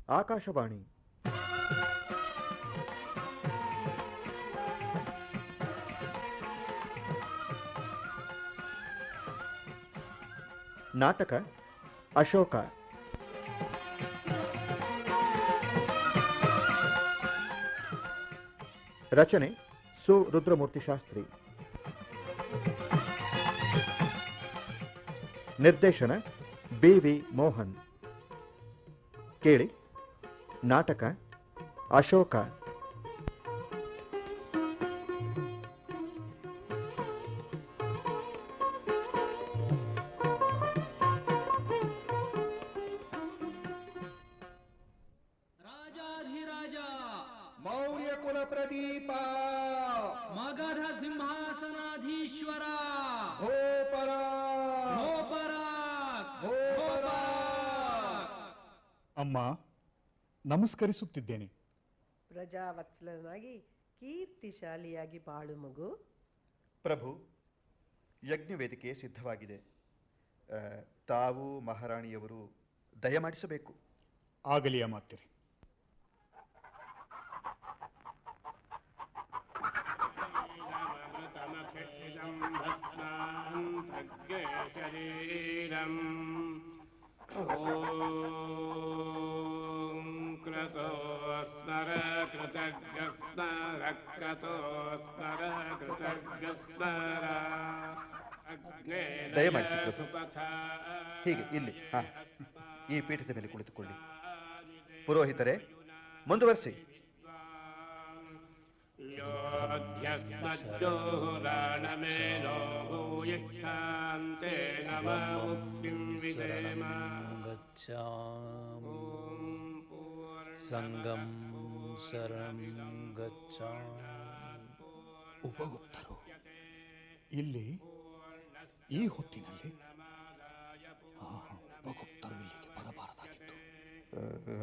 ಆಕಾಶವಾಣಿ. ನಾಟಕ ಅಶೋಕ. ರಚನೆ ಸು ರುದ್ರಮೂರ್ತಿ ಶಾಸ್ತ್ರಿ. ನಿರ್ದೇಶನ ಬಿ.ವಿ. ಮೋಹನ್. ಕೇಳಿ ನಾಟಕ ಅಶೋಕ. ರಾಜಾಧಿರಾಜ ಮೌರ್ಯ ಕುಲ ಪ್ರದೀಪ ಮಗಧ ಸಿಂಹಾಸನಾಧೀಶ್ವರ ಭೋಪರ ಭೋಪರ ಭೋಪರ. ಅಮ್ಮ, ನಮಸ್ಕರಿಸುತ್ತಿದ್ದೇನೆ. ಪ್ರಜಾವತ್ಸಲನಾಗಿ ಕೀರ್ತಿಶಾಲಿಯಾಗಿ ಬಾಳು ಮಗು. ಪ್ರಭು, ಯಜ್ಞವೇದಿಕೆ ಸಿದ್ಧವಾಗಿದೆ. ತಾವು ಮಹಾರಾಣಿಯವರು ದಯಮಾಡಿಸಬೇಕು. ಆಗಲಿ ಅಮಾತ್ಯರೇ. ದಯಮಾಡಿಸಿ ಪ್ರಭು. ಹೀಗೆ ಇಲ್ಲಿ ಈ ಪೀಠದ ಮೇಲೆ ಕುಳಿತುಕೊಳ್ಳಿ. ಪುರೋಹಿತರೇ, ಮುಂದುವರಿಸಿ. ಸಂಗಂ ಶರಣಂ ಗಚ್ಛಾಮಿ. ಉಪಗುಪ್ತರು ಇಲ್ಲಿ ಈ ಹೊತ್ತಿನಲ್ಲಿ? ಉಪಗುಪ್ತರು ಇಲ್ಲಿಗೆ ಬರಬಾರದಾಗಿತ್ತು.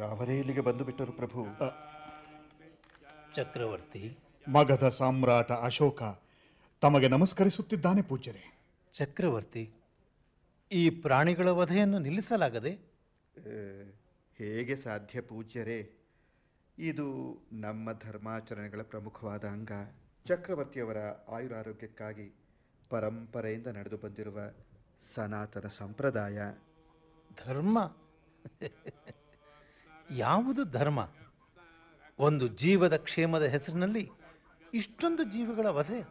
ಅವರೇ ಇಲ್ಲಿಗೆ ಬಂದು ಬಿಟ್ಟರು ಪ್ರಭು. ಚಕ್ರವರ್ತಿ, ಮಗಧ ಸಾಮ್ರಾಟ ಅಶೋಕ ತಮಗೆ ನಮಸ್ಕರಿಸುತ್ತಿದ್ದಾನೆ ಪೂಜ್ಯರೇ. ಚಕ್ರವರ್ತಿ, ಈ ಪ್ರಾಣಿಗಳ ವಧೆಯನ್ನು ನಿಲ್ಲಿಸಲಾಗದೆ? ಹೇಗೆ ಸಾಧ್ಯ ಪೂಜ್ಯರೇ? ಇದು ನಮ್ಮ ಧರ್ಮಾಚರಣೆಗಳ ಪ್ರಮುಖವಾದ ಅಂಗ. ಚಕ್ರವರ್ತಿಯವರ ಆಯುರಾರೋಗ್ಯಕ್ಕಾಗಿ ಪರಂಪರೆಯಿಂದ ನಡೆದು ಬಂದಿರುವ ಸನಾತನ ಸಂಪ್ರದಾಯ. ಧರ್ಮ? ಯಾವುದು ಧರ್ಮ? ಒಂದು ಜೀವದ ಕ್ಷೇಮದ ಹೆಸರಿನಲ್ಲಿ ಇಷ್ಟೊಂದು ಜೀವಗಳ ವಧೆ?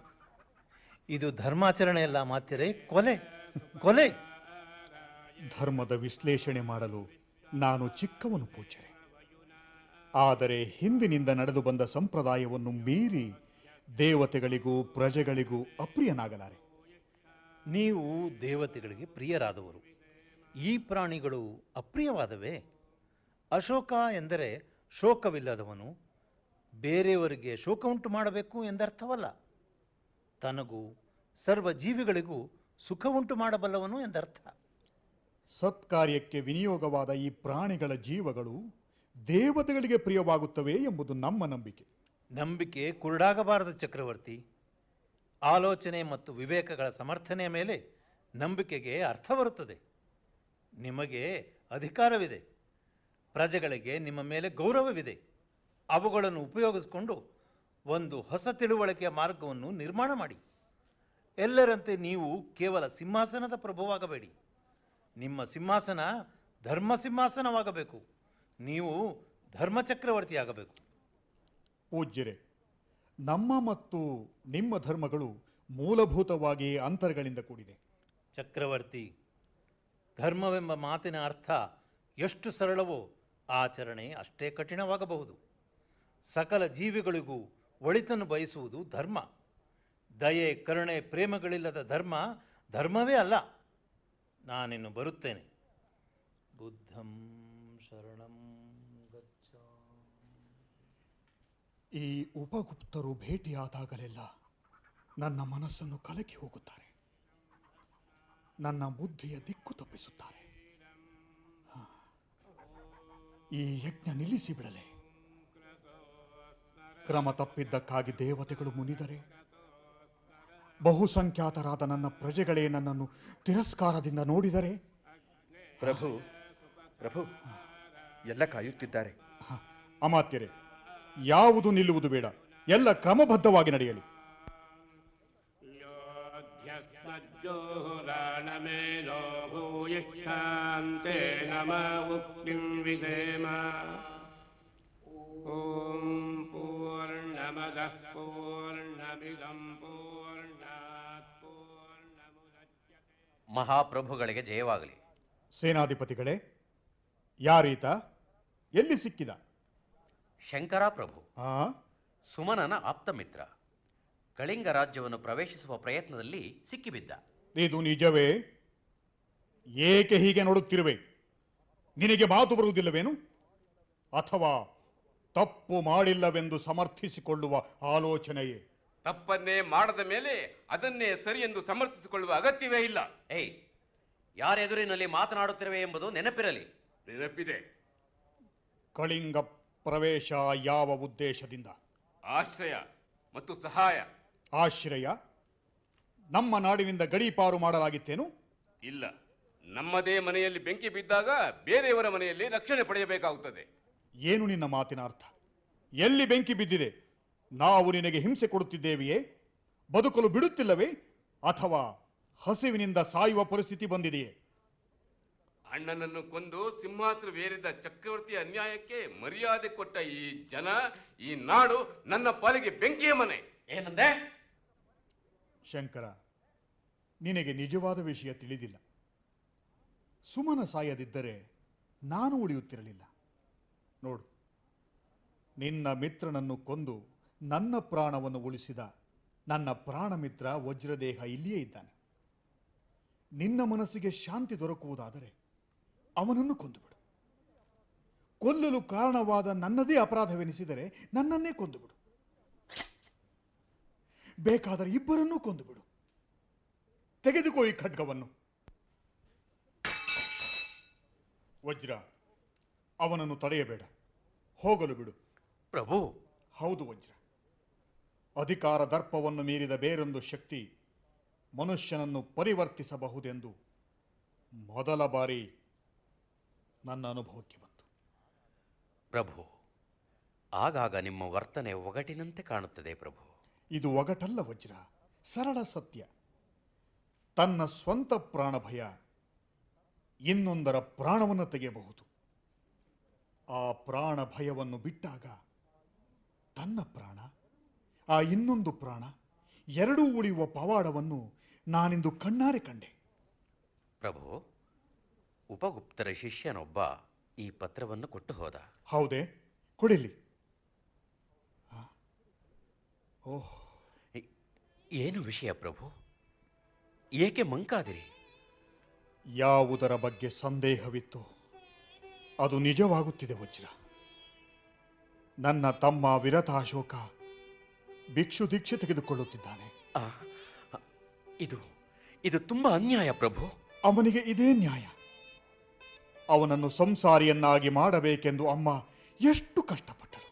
ಇದು ಧರ್ಮಾಚರಣೆಯಲ್ಲ ಮಾತ್ಯರೇ, ಕೊಲೆ, ಕೊಲೆ. ಧರ್ಮದ ವಿಶ್ಲೇಷಣೆ ಮಾಡಲು ನಾನು ಚಿಕ್ಕವನು ಪೂಜ್ಯರೇ. ಆದರೆ ಹಿಂದಿನಿಂದ ನಡೆದು ಬಂದ ಸಂಪ್ರದಾಯವನ್ನು ಮೀರಿ ದೇವತೆಗಳಿಗೂ ಪ್ರಜೆಗಳಿಗೂ ಅಪ್ರಿಯನಾಗಲಾರೆ. ನೀವು ದೇವತೆಗಳಿಗೆ ಪ್ರಿಯರಾದವರು, ಈ ಪ್ರಾಣಿಗಳು ಅಪ್ರಿಯವಾದವೇ? ಅಶೋಕ ಎಂದರೆ ಶೋಕವಿಲ್ಲದವನು, ಬೇರೆಯವರಿಗೆ ಶೋಕ ಉಂಟು ಮಾಡಬೇಕು ಎಂದರ್ಥವಲ್ಲ. ತನಗೂ ಸರ್ವ ಜೀವಿಗಳಿಗೂ ಸುಖ ಉಂಟು ಮಾಡಬಲ್ಲವನು ಎಂದರ್ಥ. ಸತ್ಕಾರ್ಯಕ್ಕೆ ವಿನಿಯೋಗವಾದ ಈ ಪ್ರಾಣಿಗಳ ಜೀವಗಳು ದೇವತೆಗಳಿಗೆ ಪ್ರಿಯವಾಗುತ್ತವೆ ಎಂಬುದು ನಮ್ಮ ನಂಬಿಕೆ. ನಂಬಿಕೆ ಕುರುಡಾಗಬಾರದು ಚಕ್ರವರ್ತಿ. ಆಲೋಚನೆ ಮತ್ತು ವಿವೇಕಗಳ ಸಮರ್ಥನೆಯ ಮೇಲೆ ನಂಬಿಕೆಗೆ ಅರ್ಥ ಬರುತ್ತದೆ. ನಿಮಗೆ ಅಧಿಕಾರವಿದೆ, ಪ್ರಜೆಗಳಿಗೆ ನಿಮ್ಮ ಮೇಲೆ ಗೌರವವಿದೆ. ಅವುಗಳನ್ನು ಉಪಯೋಗಿಸಿಕೊಂಡು ಒಂದು ಹೊಸ ತಿಳುವಳಿಕೆಯ ಮಾರ್ಗವನ್ನು ನಿರ್ಮಾಣ ಮಾಡಿ. ಎಲ್ಲರಂತೆ ನೀವು ಕೇವಲ ಸಿಂಹಾಸನದ ಪ್ರಭುವಾಗಬೇಡಿ. ನಿಮ್ಮ ಸಿಂಹಾಸನ ಧರ್ಮ ಸಿಂಹಾಸನವಾಗಬೇಕು. ನೀವು ಧರ್ಮಚಕ್ರವರ್ತಿಯಾಗಬೇಕು. ಪೂಜ್ಯರೇ, ನಮ್ಮ ಮತ್ತು ನಿಮ್ಮ ಧರ್ಮಗಳು ಮೂಲಭೂತವಾಗಿ ಅಂತರಗಳಿಂದ ಕೂಡಿದೆ. ಚಕ್ರವರ್ತಿ, ಧರ್ಮವೆಂಬ ಮಾತಿನ ಅರ್ಥ ಎಷ್ಟು ಸರಳವೋ ಆಚರಣೆ ಅಷ್ಟೇ ಕಠಿಣವಾಗಬಹುದು. ಸಕಲ ಜೀವಿಗಳಿಗೂ ಒಳಿತನ್ನು ಬಯಸುವುದು ಧರ್ಮ. ದಯೆ, ಕರುಣೆ, ಪ್ರೇಮಗಳಿಲ್ಲದ ಧರ್ಮ ಧರ್ಮವೇ ಅಲ್ಲ. ನಾನಿನ್ನು ಬರುತ್ತೇನೆ. ಬುದ್ಧಂ ಶರಣಂ ಗಚ್ಛಾಮಿ. ಈ ಉಪಗುಪ್ತರು ಭೇಟಿಯಾದಾಗಲೆಲ್ಲ ನನ್ನ ಮನಸ್ಸನ್ನು ಕಲಕಿ ಹೋಗುತ್ತಾರೆ, ನನ್ನ ಬುದ್ಧಿಯ ದಿಕ್ಕು ತಪ್ಪಿಸುತ್ತಾರೆ. ಈ ಯಜ್ಞ ನಿಲ್ಲಿಸಿ ಬಿಡಲೆ. ಕ್ರಮ ತಪ್ಪಿದ್ದಕ್ಕಾಗಿ ದೇವತೆಗಳು ಮುನಿದರೆ, ಬಹುಸಂಖ್ಯಾತರಾದ ನನ್ನ ಪ್ರಜೆಗಳೇ ನನ್ನನ್ನು ತಿರಸ್ಕಾರದಿಂದ ನೋಡಿದರೆ? ಪ್ರಭು ಪ್ರಭು ಎಲ್ಲ ಕಾಯುತ್ತಿದ್ದಾರೆ. ಅಮಾತ್ಯರೇ, ಯಾವುದು ನಿಲ್ಲುವುದು ಬೇಡ, ಎಲ್ಲ ಕ್ರಮಬದ್ಧವಾಗಿ ನಡೆಯಲಿ. ಮಹಾಪ್ರಭುಗಳಿಗೆ ಜಯವಾಗಲಿ. ಸೇನಾಧಿಪತಿಗಳೇ, ಯಾರೀತ? ಎಲ್ಲಿ ಸಿಕ್ಕಿದ? ಶಂಕರ ಪ್ರಭು, ಆ ಸುಮನನ ಆಪ್ತಮಿತ್ರ. ಕಳಿಂಗ ರಾಜ್ಯವನ್ನು ಪ್ರವೇಶಿಸುವ ಪ್ರಯತ್ನದಲ್ಲಿ ಸಿಕ್ಕಿಬಿದ್ದ. ಇದು ನಿಜವೇ? ಏಕೆ ಹೀಗೆ ನೋಡುತ್ತಿರುವೆ? ನಿನಗೆ ಮಾತು ಬರುವುದಿಲ್ಲವೇನು? ಅಥವಾ ತಪ್ಪು ಮಾಡಿಲ್ಲವೆಂದು ಸಮರ್ಥಿಸಿಕೊಳ್ಳುವ ಆಲೋಚನೆಯೇ? ತಪ್ಪನ್ನೇ ಮಾಡದ ಮೇಲೆ ಅದನ್ನೇ ಸರಿ ಎಂದು ಸಮರ್ಥಿಸಿಕೊಳ್ಳುವ ಅಗತ್ಯವೇ ಇಲ್ಲ. ಏಯ್, ಯಾರೆದುರಿನಲ್ಲಿ ಮಾತನಾಡುತ್ತಿರುವೆ ಎಂಬುದು ನೆನಪಿರಲಿ. ನೆನಪಿದೆ. ಕಳಿಂಗ ಪ್ರವೇಶ ಯಾವ ಉದ್ದೇಶದಿಂದ? ಆಶ್ರಯ ಮತ್ತು ಸಹಾಯ. ಆಶ್ರಯ? ನಮ್ಮ ನಾಡಿನಿಂದ ಗಡೀಪಾರು ಮಾಡಲಾಗಿತ್ತೇನು? ಇಲ್ಲ, ನಮ್ಮದೇ ಮನೆಯಲ್ಲಿ ಬೆಂಕಿ ಬಿದ್ದಾಗ ಬೇರೆಯವರ ಮನೆಯಲ್ಲಿ ರಕ್ಷಣೆ ಪಡೆಯಬೇಕಾಗುತ್ತದೆ. ಏನು ನಿನ್ನ ಮಾತಿನ ಅರ್ಥ? ಎಲ್ಲಿ ಬೆಂಕಿ ಬಿದ್ದಿದೆ? ನಾವು ನಿನಗೆ ಹಿಂಸೆ ಕೊಡುತ್ತಿದ್ದೇವೆಯೇ? ಬದುಕಲು ಬಿಡುತ್ತಿಲ್ಲವೇ? ಅಥವಾ ಹಸಿವಿನಿಂದ ಸಾಯುವ ಪರಿಸ್ಥಿತಿ ಬಂದಿದೆಯೇ? ಅಣ್ಣನನ್ನು ಕೊಂದು ಸಿಂಹಾಸನವೇರಿದ ಚಕ್ರವರ್ತಿಯ ಅನ್ಯಾಯಕ್ಕೆ ಮರ್ಯಾದೆ ಕೊಟ್ಟ ಈ ಜನ, ಈ ನಾಡು ನನ್ನ ಪಾಲಿಗೆ ಬೆಂಕಿಯ ಮನೆ. ಏನಂದೆ? ಶಂಕರ, ನಿನಗೆ ನಿಜವಾದ ವಿಷಯ ತಿಳಿದಿಲ್ಲ. ಸುಮನ ಸಾಯದಿದ್ದರೆ ನಾನು ಉಳಿಯುತ್ತಿರಲಿಲ್ಲ. ನೋಡು, ನಿನ್ನ ಮಿತ್ರನನ್ನು ಕೊಂದು ನನ್ನ ಪ್ರಾಣವನ್ನು ಉಳಿಸಿದ ನನ್ನ ಪ್ರಾಣ ಮಿತ್ರ ವಜ್ರದೇಹ ಇಲ್ಲಿಯೇ ಇದ್ದಾನೆ. ನಿನ್ನ ಮನಸ್ಸಿಗೆ ಶಾಂತಿ ದೊರಕುವುದಾದರೆ ಅವನನ್ನು ಕೊಂದುಬಿಡು. ಕೊಲ್ಲಲು ಕಾರಣವಾದ ನನ್ನದೇ ಅಪರಾಧವೆನಿಸಿದರೆ ನನ್ನನ್ನೇ ಕೊಂದುಬಿಡು. ಬೇಕಾದರೆ ಇಬ್ಬರನ್ನೂ ಕೊಂದುಬಿಡು. ತೆಗೆದುಕೋ ಈ ಖಡ್ಗವನ್ನು. ವಜ್ರ, ಅವನನ್ನು ತಡೆಯಬೇಡ, ಹೋಗಲು ಬಿಡು. ಪ್ರಭು. ಹೌದು ವಜ್ರ, ಅಧಿಕಾರ ದರ್ಪವನ್ನು ಮೀರಿದ ಬೇರೊಂದು ಶಕ್ತಿ ಮನುಷ್ಯನನ್ನು ಪರಿವರ್ತಿಸಬಹುದೆಂದು ಮೊದಲ ಬಾರಿ ನನ್ನ ಅನುಭವಕ್ಕೆ ಬಂತು. ಪ್ರಭು, ಆಗಾಗ ನಿಮ್ಮ ವರ್ತನೆ ಒಗಟಿನಂತೆ ಕಾಣುತ್ತದೆ ಪ್ರಭು. ಇದು ಒಗಟಲ್ಲ ವಜ್ರ, ಸರಳ ಸತ್ಯ. ತನ್ನ ಸ್ವಂತ ಪ್ರಾಣ ಭಯ ಇನ್ನೊಂದರ ಪ್ರಾಣವನ್ನು ತೆಗೆಯಬಹುದು. ಆ ಪ್ರಾಣ ಭಯವನ್ನು ಬಿಟ್ಟಾಗ ತನ್ನ ಪ್ರಾಣ, ಆ ಇನ್ನೊಂದು ಪ್ರಾಣ ಎರಡೂ ಉಳಿಯುವ ಪವಾಡವನ್ನು ನಾನಿಂದು ಕಣ್ಣಾರೆ ಕಂಡೆ. ಪ್ರಭು, ಉಪಗುಪ್ತರ ಶಿಷ್ಯನೊಬ್ಬ ಈ ಪತ್ರವನ್ನು ಕೊಟ್ಟು ಹೋದ. ಹೌದೇ? ಕೊಡಿಲಿ. ಓಹ್, ಏನು ವಿಷಯ ಪ್ರಭು? ಏಕೆ ಮಂಕಾದಿರಿ? ಯಾವುದರ ಬಗ್ಗೆ ಸಂದೇಹವಿತ್ತು ಅದು ನಿಜವಾಗುತ್ತಿದೆ ವಜ್ರ. ನನ್ನ ತಮ್ಮ ವಿರತಾಶೋಕ ಭಿಕ್ಷು ದೀಕ್ಷೆ ತೆಗೆದುಕೊಳ್ಳುತ್ತಿದ್ದಾನೆ. ಇದು ತುಂಬಾ ಅನ್ಯಾಯ ಪ್ರಭು. ಅವನಿಗೆ ಇದೇ ನ್ಯಾಯ. ಅವನನ್ನು ಸಂಸಾರಿಯನ್ನಾಗಿ ಮಾಡಬೇಕೆಂದು ಅಮ್ಮ ಎಷ್ಟು ಕಷ್ಟಪಟ್ಟಳು.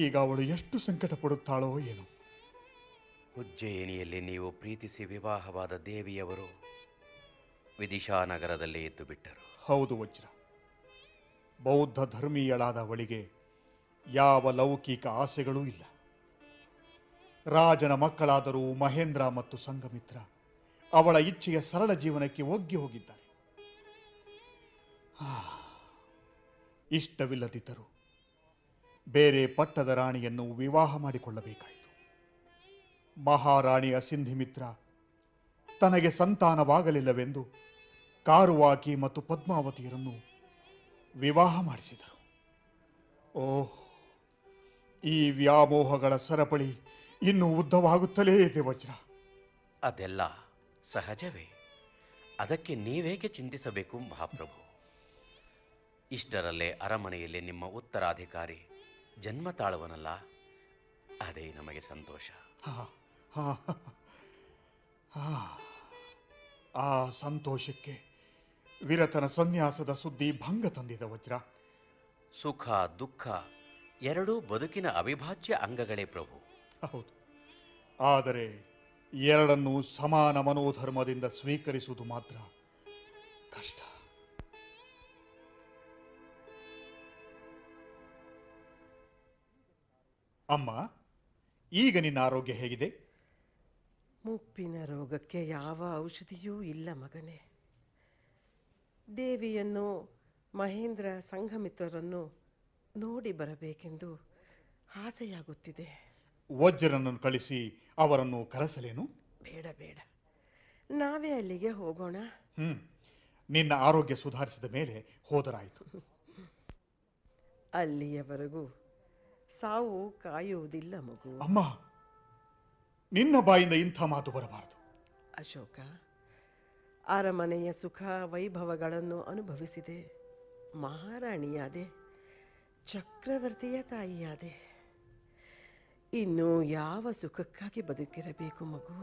ಈಗ ಅವಳು ಎಷ್ಟು ಸಂಕಟ ಪಡುತ್ತಾಳೋ ಏನೋ. ಉಜ್ಜಯಿನಿಯಲ್ಲಿ ನೀವು ಪ್ರೀತಿಸಿ ವಿವಾಹವಾದ ದೇವಿಯವರು ವಿದಿಶಾನಗರದಲ್ಲಿ ಎದ್ದು ಬಿಟ್ಟರು. ಹೌದು ವಜ್ರ, ಬೌದ್ಧ ಧರ್ಮೀಯಳಾದ ಅವಳಿಗೆ ಯಾವ ಲೌಕಿಕ ಆಸೆಗಳೂ ಇಲ್ಲ. ರಾಜನ ಮಕ್ಕಳಾದರೂ ಮಹೇಂದ್ರ ಮತ್ತು ಸಂಘಮಿತ್ರ ಅವಳ ಇಚ್ಛೆಯ ಸರಳ ಜೀವನಕ್ಕೆ ಒಗ್ಗಿ ಹೋಗಿದ್ದಾರೆ. ಇಷ್ಟವಿಲ್ಲದಿದ್ದರೂ ಬೇರೆ ಪಟ್ಟದ ರಾಣಿಯನ್ನು ವಿವಾಹ ಮಾಡಿಕೊಳ್ಳಬೇಕಾಯಿತು. ಮಹಾರಾಣಿ ಅಸಿಂಧಿಮಿತ್ರ ತನಗೆ ಸಂತಾನವಾಗಲಿಲ್ಲವೆಂದು ಕಾರುವಾಕಿ ಮತ್ತು ಪದ್ಮಾವತಿಯರನ್ನು ವಿವಾಹ ಮಾಡಿಸಿದರು. ಓಹ್, ಈ ವ್ಯಾಮೋಹಗಳ ಸರಪಳಿ ಇನ್ನು ಉದ್ದವಾಗುತ್ತಲೇ ಇದೆ ವಜ್ರ. ಅದೆಲ್ಲ ಸಹಜವೇ. ಅದಕ್ಕೆ ನೀವೇಕೆ ಚಿಂತಿಸಬೇಕು ಮಹಾಪ್ರಭು? ಇಷ್ಟರಲ್ಲೇ ಅರಮನೆಯಲ್ಲಿ ನಿಮ್ಮ ಉತ್ತರಾಧಿಕಾರಿ ಜನ್ಮ ತಾಳುವನಲ್ಲ, ಅದೇ ನಮಗೆ ಸಂತೋಷ. ಆ ಸಂತೋಷಕ್ಕೆ ವಿರತನ ಸನ್ಯಾಸದ ಸುದ್ದಿ ಭಂಗ ತಂದಿದ ವಜ್ರ. ಸುಖ ದುಃಖ ಎರಡೂ ಬದುಕಿನ ಅವಿಭಾಜ್ಯ ಅಂಗಗಳೇ ಪ್ರಭು. ಹೌದು, ಆದರೆ ಎರಡನ್ನೂ ಸಮಾನ ಮನೋಧರ್ಮದಿಂದ ಸ್ವೀಕರಿಸುವುದು ಮಾತ್ರ ಕಷ್ಟ. ಅಮ್ಮ, ಈಗ ನಿನ್ನ ಆರೋಗ್ಯ ಹೇಗಿದೆ? ಮುಪ್ಪಿನ ರೋಗಕ್ಕೆ ಯಾವ ಔಷಧಿಯೂ ಇಲ್ಲ ಮಗನೇ. ದೇವಿಯನ್ನು ಮಹೇಂದ್ರ ಸಂಘಮಿತ್ರರನ್ನು ನೋಡಿ ಬರಬೇಕೆಂದು ಆಸೆಯಾಗುತ್ತಿದೆ. ವಜ್ರನನ್ನು ಕಳಿಸಿ ಅವರನ್ನು ಕರೆಸಲೇನು? ಬೇಡ ಬೇಡ, ನಾವೇ ಅಲ್ಲಿಗೆ ಹೋಗೋಣ. ನಿನ್ನ ಆರೋಗ್ಯ ಸುಧಾರಿಸಿದ ಮೇಲೆ ಹೋದರಾಯಿತು. ಅಲ್ಲಿಯವರೆಗೂ ಸಾವು ಕಾಯುವುದಿಲ್ಲ ಮಗು. ಅಮ್ಮ, ನಿನ್ನ ಬಾಯಿಂದ ಇಂಥ ಮಾತು ಬರಬಾರದು. ಅಶೋಕ, ಅರಮನೆಯ ಸುಖ ವೈಭವಗಳನ್ನು ಅನುಭವಿಸಿದೆ. ಮಹಾರಾಣಿಯಾದೆ, ಚಕ್ರವರ್ತಿಯ ತಾಯಿಯಾದೆ. ಇನ್ನು ಯಾವ ಸುಖಕ್ಕಾಗಿ ಬದುಕಿರಬೇಕು ಮಗು?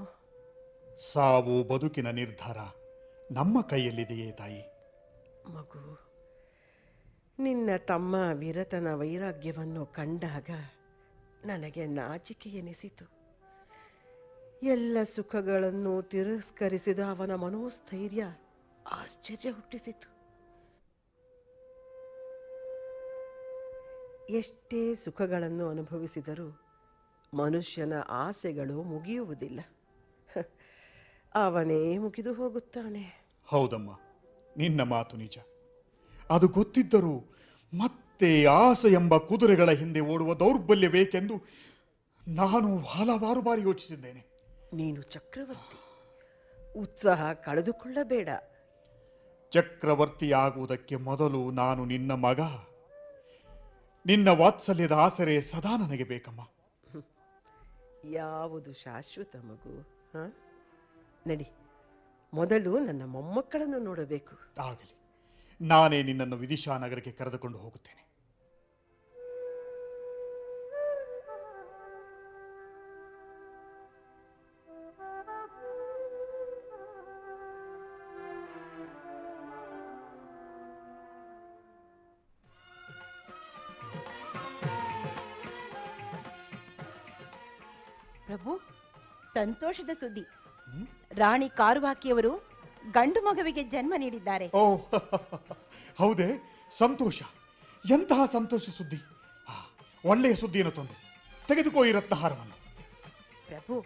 ಸಾವು ಬದುಕಿನ ನಿರ್ಧಾರ ನಮ್ಮ ಕೈಯಲ್ಲಿದೆಯೇ ತಾಯಿ? ಮಗು, ನಿನ್ನ ತಮ್ಮ ವಿರತನ ವೈರಾಗ್ಯವನ್ನು ಕಂಡಾಗ ನನಗೆ ನಾಚಿಕೆ ಎನಿಸಿತು. ಎಲ್ಲ ಸುಖಗಳನ್ನು ತಿರಸ್ಕರಿಸಿದ ಅವನ ಮನೋಸ್ಥೈರ್ಯ ಆಶ್ಚರ್ಯ ಹುಟ್ಟಿಸಿತು. ಎಷ್ಟೇ ಸುಖಗಳನ್ನು ಅನುಭವಿಸಿದರೂ ಮನುಷ್ಯನ ಆಸೆಗಳು ಮುಗಿಯುವುದಿಲ್ಲ. ಅವನೇ ಮುಗಿದು ಹೋಗುತ್ತಾನೆ. ಹೌದಮ್ಮ, ನಿನ್ನ ಮಾತು ನಿಜ. ಅದು ಗೊತ್ತಿದ್ದರೂ ಮತ್ತೆ ಆಸೆ ಎಂಬ ಕುದುರೆಗಳ ಹಿಂದೆ ಓಡುವ ದೌರ್ಬಲ್ಯ ಬೇಕೆಂದು ನಾನು ಹಲವಾರು ಬಾರಿ ಯೋಚಿಸಿದ್ದೇನೆ. ನೀನು ಚಕ್ರವರ್ತಿ, ಉತ್ಸಾಹ ಕಳೆದುಕೊಳ್ಳಬೇಡ. ಚಕ್ರವರ್ತಿಯಾಗುವುದಕ್ಕೆ ಮೊದಲು ನಾನು ನಿನ್ನ ಮಗ. ನಿನ್ನ ವಾತ್ಸಲ್ಯದ ಆಸರೆ ಸದಾ ನನಗೆ ಬೇಕಮ್ಮ. ಯಾವುದು ಶಾಶ್ವತ ಮಗು? ನಡಿ, ಮೊದಲು ನನ್ನ ಮೊಮ್ಮಕ್ಕಳನ್ನು ನೋಡಬೇಕು. ಆಗಲಿ, ನಾನೇ ನಿನ್ನನ್ನು ವಿದಿಶಾ ನಗರಕ್ಕೆ ಕರೆದುಕೊಂಡು ಹೋಗುತ್ತೇನೆ. ಪ್ರಭು, ಸಂತೋಷದ ಸುದ್ದಿ. ರಾಣಿ ಕಾರುವಾಕಿಯವರು ಗಂಡು ಮಗುವಿಗೆ ಜನ್ಮ ನೀಡಿದ್ದಾರೆ. ಓ, ಹೌದೇ? ಸಂತೋಷ. ಎಂತಹ ಸಂತೋಷ ಸುದ್ದಿ! ಒಳ್ಳೆಯ ಸುದ್ದಿಯನ್ನು ತಂದು ತೆಗೆದುಕೋ ಈ ರತ್ನಹಾರವನ್ನು. ಪ್ರಭು,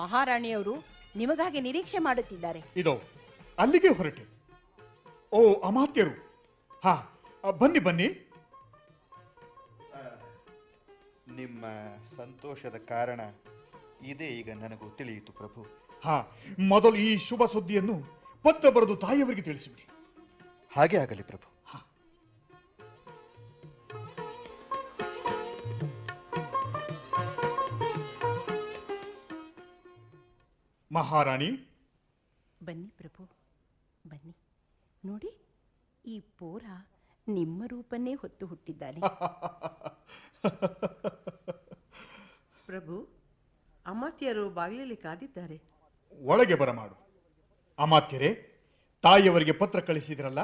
ಮಹಾರಾಣಿಯವರು ನಿಮಗಾಗಿ ನಿರೀಕ್ಷೆ ಮಾಡುತ್ತಿದ್ದಾರೆ. ಇದೋ ಅಲ್ಲಿಗೆ ಹೊರಟೆ. ಓ ಅಮಾತ್ಯರು, ಬನ್ನಿ ಬನ್ನಿ. ನಿಮ್ಮ ಸಂತೋಷದ ಕಾರಣ ಇದೇ ಈಗ ನನಗೂ ತಿಳಿಯಿತು ಪ್ರಭು. ಮೊದಲು ಈ ಶುಭ ಸುದ್ದಿಯನ್ನು ಪತ್ರ ಬರೆದು ತಾಯಿಯವರಿಗೆ ತಿಳಿಸಿಬಿಡಿ. ಹಾಗೆ ಆಗಲಿ ಪ್ರಭು. ಮಹಾರಾಣಿ, ಬನ್ನಿ ಪ್ರಭು, ಬನ್ನಿ. ನೋಡಿ, ಈ ಪೋರ ನಿಮ್ಮ ರೂಪನ್ನೇ ಹೊತ್ತು ಹುಟ್ಟಿದ್ದಾನೆ. ಪ್ರಭು, ಅಮಾತ್ಯರು ಬಾಗಿಲಲ್ಲಿ ಕಾದಿದ್ದಾರೆ. ಒಳಗೆ ಬರಮಾಡು. ಅಮಾತ್ಯರೇ, ತಾಯಿಯವರಿಗೆ ಪತ್ರ ಕಳಿಸಿದ್ರಲ್ಲ?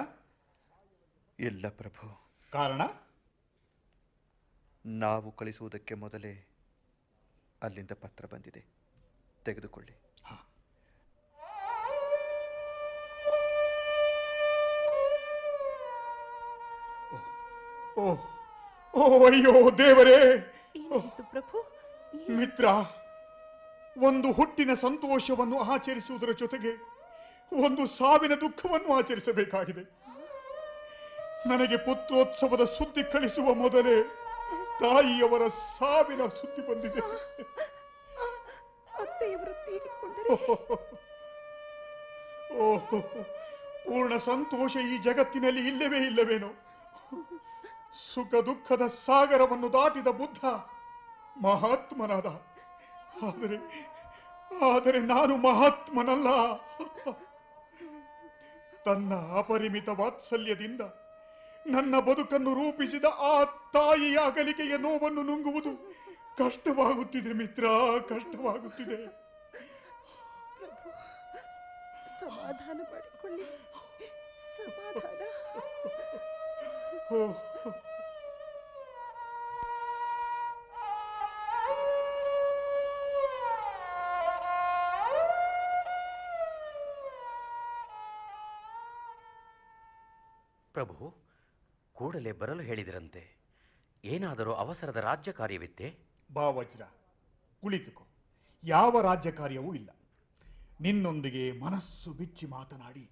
ಇಲ್ಲ ಪ್ರಭು. ಕಾರಣ? ನಾವು ಕಳಿಸುವುದಕ್ಕೆ ಮೊದಲೇ ಅಲ್ಲಿಂದ ಪತ್ರ ಬಂದಿದೆ, ತೆಗೆದುಕೊಳ್ಳಿ. ಅಯ್ಯೋ ದೇವರೇ! ಪ್ರಭು, ಮಿತ್ರ, ಒಂದು ಹುಟ್ಟಿನ ಸಂತೋಷವನ್ನು ಆಚರಿಸುವುದರ ಜೊತೆಗೆ ಒಂದು ಸಾವಿನ ದುಃಖವನ್ನು ಆಚರಿಸಬೇಕಾಗಿದೆ. ನನಗೆ ಪುತ್ರೋತ್ಸವದ ಸುದ್ದಿ ಕಳಿಸುವ ಮೊದಲೇ ತಾಯಿಯವರ ಸಾವಿನ ಸುದ್ದಿ ಬಂದಿದೆ. ಪೂರ್ಣ ಸಂತೋಷ ಈ ಜಗತ್ತಿನಲ್ಲಿ ಇಲ್ಲವೇ ಇಲ್ಲವೇನೋ? ಸುಖ ದುಃಖದ ಸಾಗರವನ್ನು ದಾಟಿದ ಬುದ್ಧ ಮಹಾತ್ಮನಾದ. ಆದರೆ ನಾನು ಮಹಾತ್ಮನಲ್ಲ. ತನ್ನ ಅಪರಿಮಿತ ವಾತ್ಸಲ್ಯದಿಂದ ನನ್ನ ಬದುಕನ್ನು ರೂಪಿಸಿದ ಆ ತಾಯಿಯ ಅಗಲಿಕೆಯ ನೋವನ್ನು ನುಂಗುವುದು ಕಷ್ಟವಾಗುತ್ತಿದೆ ಮಿತ್ರ, ಕಷ್ಟವಾಗುತ್ತಿದೆ. ಸಮಾಧಾನ ಮಾಡಿಕೊಳ್ಳಿ, ಸಮಾಧಾನ. ಪ್ರಭು, ಕೂಡಲೇ ಬರಲು ಹೇಳಿದಿರಂತೆ. ಏನಾದರೂ ಅವಸರದ ರಾಜ್ಯ ಕಾರ್ಯವಿತ್ತೆ? ಬಾ ವಜ್ರ, ಕುಳಿತುಕೋ. ಯಾವ ರಾಜ್ಯ ಕಾರ್ಯವೂ ಇಲ್ಲ. ನಿನ್ನೊಂದಿಗೆ ಮನಸ್ಸು ಬಿಚ್ಚಿ ಮಾತನಾಡಿ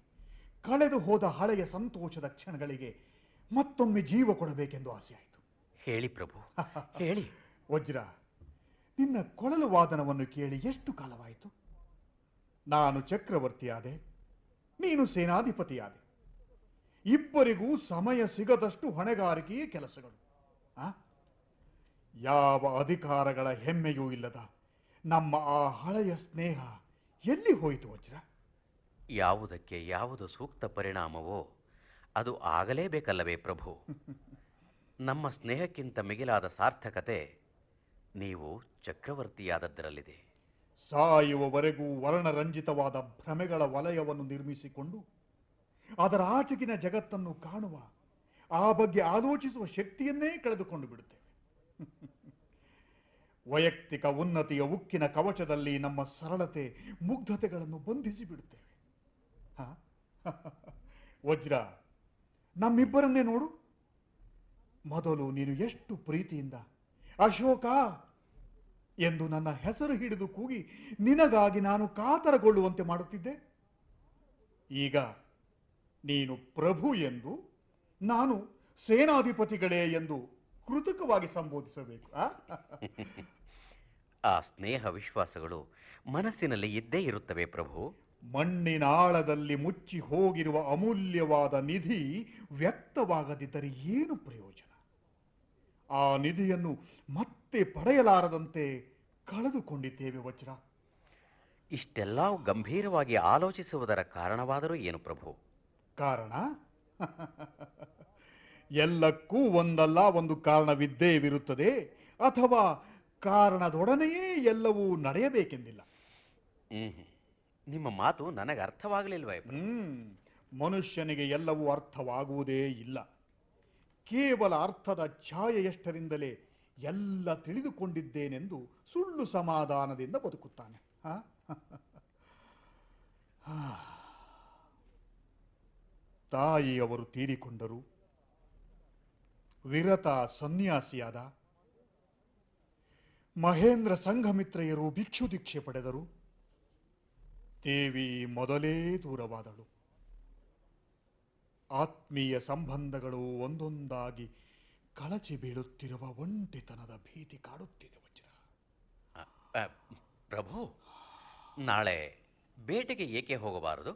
ಕಳೆದು ಹೋದ ಹಳೆಯ ಸಂತೋಷದ ಕ್ಷಣಗಳಿಗೆ ಮತ್ತೊಮ್ಮೆ ಜೀವ ಕೊಡಬೇಕೆಂದು ಆಸೆಯಾಯಿತು. ಹೇಳಿ ಪ್ರಭು, ಹೇಳಿ. ವಜ್ರ, ನಿನ್ನ ಕೊಳಲು ವಾದನವನ್ನು ಕೇಳಿ ಎಷ್ಟು ಕಾಲವಾಯಿತು? ನಾನು ಚಕ್ರವರ್ತಿಯಾದೆ, ನೀನು ಸೇನಾಧಿಪತಿಯಾದೆ. ಇಬ್ಬರಿಗೂ ಸಮಯ ಸಿಗದಷ್ಟು ಹೊಣೆಗಾರಿಕೆಯೇ ಕೆಲಸಗಳು. ಯಾವ ಅಧಿಕಾರಗಳ ಹೆಮ್ಮೆಯೂ ಇಲ್ಲದ ನಮ್ಮ ಆ ಹಳೆಯ ಸ್ನೇಹ ಎಲ್ಲಿ ಹೋಯಿತು ವಜ್ರ? ಯಾವುದಕ್ಕೆ ಯಾವುದು ಸೂಕ್ತ ಪರಿಣಾಮವೋ ಅದು ಆಗಲೇಬೇಕಲ್ಲವೇ ಪ್ರಭು? ನಮ್ಮ ಸ್ನೇಹಕ್ಕಿಂತ ಮಿಗಿಲಾದ ಸಾರ್ಥಕತೆ ನೀವು ಚಕ್ರವರ್ತಿಯಾದದ್ದರಲ್ಲಿದೆ. ಸಾಯುವವರೆಗೂ ವರ್ಣರಂಜಿತವಾದ ಭ್ರಮೆಗಳ ವಲಯವನ್ನು ನಿರ್ಮಿಸಿಕೊಂಡು ಅದರ ಆಚೆಗಿನ ಜಗತ್ತನ್ನು ಕಾಣುವ, ಆ ಬಗ್ಗೆ ಆಲೋಚಿಸುವ ಶಕ್ತಿಯನ್ನೇ ಕಳೆದುಕೊಂಡು ಬಿಡುತ್ತೇವೆ. ವೈಯಕ್ತಿಕ ಉನ್ನತಿಯ ಉಕ್ಕಿನ ಕವಚದಲ್ಲಿ ನಮ್ಮ ಸರಳತೆ ಮುಗ್ಧತೆಗಳನ್ನು ಬಂಧಿಸಿ ಬಿಡುತ್ತೇವೆ. ವಜ್ರ, ನಮ್ಮಿಬ್ಬರನ್ನೇ ನೋಡು. ಮೊದಲು ನೀನು ಎಷ್ಟು ಪ್ರೀತಿಯಿಂದ ಅಶೋಕ ಎಂದು ನನ್ನ ಹೆಸರು ಹಿಡಿದು ಕೂಗಿ ನಿನಗಾಗಿ ನಾನು ಕಾತರಗೊಳ್ಳುವಂತೆ ಮಾಡುತ್ತಿದ್ದೆ. ಈಗ ನೀನು ಪ್ರಭು ಎಂದು, ನಾನು ಸೇನಾಧಿಪತಿಗಳೇ ಎಂದು ಕೃತಕವಾಗಿ ಸಂಬೋಧಿಸಬೇಕು. ಆ ಸ್ನೇಹ ವಿಶ್ವಾಸಗಳು ಮನಸ್ಸಿನಲ್ಲಿ ಇದ್ದೇ ಇರುತ್ತವೆ ಪ್ರಭು. ಮಣ್ಣಿನ ಆಳದಲ್ಲಿ ಮುಚ್ಚಿ ಹೋಗಿರುವ ಅಮೂಲ್ಯವಾದ ನಿಧಿ ವ್ಯಕ್ತವಾಗದಿದ್ದರೆ ಏನು ಪ್ರಯೋಜನ? ಆ ನಿಧಿಯನ್ನು ಮತ್ತೆ ಪಡೆಯಲಾರದಂತೆ ಕಳೆದುಕೊಂಡಿದ್ದೇವೆ ವಜ್ರ. ಇಷ್ಟೆಲ್ಲ ಗಂಭೀರವಾಗಿ ಆಲೋಚಿಸುವುದರ ಕಾರಣವಾದರೂ ಏನು ಪ್ರಭು? ಕಾರಣ ಎಲ್ಲಕ್ಕೂ ಒಂದಲ್ಲ ಒಂದು ಕಾರಣವಿರುತ್ತದೆ, ಅಥವಾ ಕಾರಣದೊಡನೆಯೇ ಎಲ್ಲವೂ ನಡೆಯಬೇಕೆಂದಿಲ್ಲ. ನಿಮ್ಮ ಮಾತು ನನಗೆ ಅರ್ಥವಾಗಲಿಲ್ವೇ? ಮನುಷ್ಯನಿಗೆ ಎಲ್ಲವೂ ಅರ್ಥವಾಗುವುದೇ ಇಲ್ಲ. ಕೇವಲ ಅರ್ಥದ ಛಾಯೆಯಷ್ಟರಿಂದಲೇ ಎಲ್ಲ ತಿಳಿದುಕೊಂಡಿದ್ದೇನೆಂದು ಸುಳ್ಳು ಸಮಾಧಾನದಿಂದ ಬದುಕುತ್ತಾನೆ. ತಾಯಿಯವರು ತೀರಿಕೊಂಡರು, ವಿರತ ಸನ್ಯಾಸಿಯಾದ. ಮಹೇಂದ್ರ ಸಂಘಮಿತ್ರೆಯರು ಭಿಕ್ಷು ದೀಕ್ಷೆ ಪಡೆದರು. ದೇವಿ ಮೊದಲೇ ದೂರವಾದಳು. ಆತ್ಮೀಯ ಸಂಬಂಧಗಳು ಒಂದೊಂದಾಗಿ ಕಳಚಿ ಬೀಳುತ್ತಿರುವ ಒಂಟಿತನದ ಭೀತಿ ಕಾಡುತ್ತಿದೆ ವಜ್ರ. ಪ್ರಭು, ನಾಳೆ ಬೇಟೆಗೆ ಏಕೆ ಹೋಗಬಾರದು?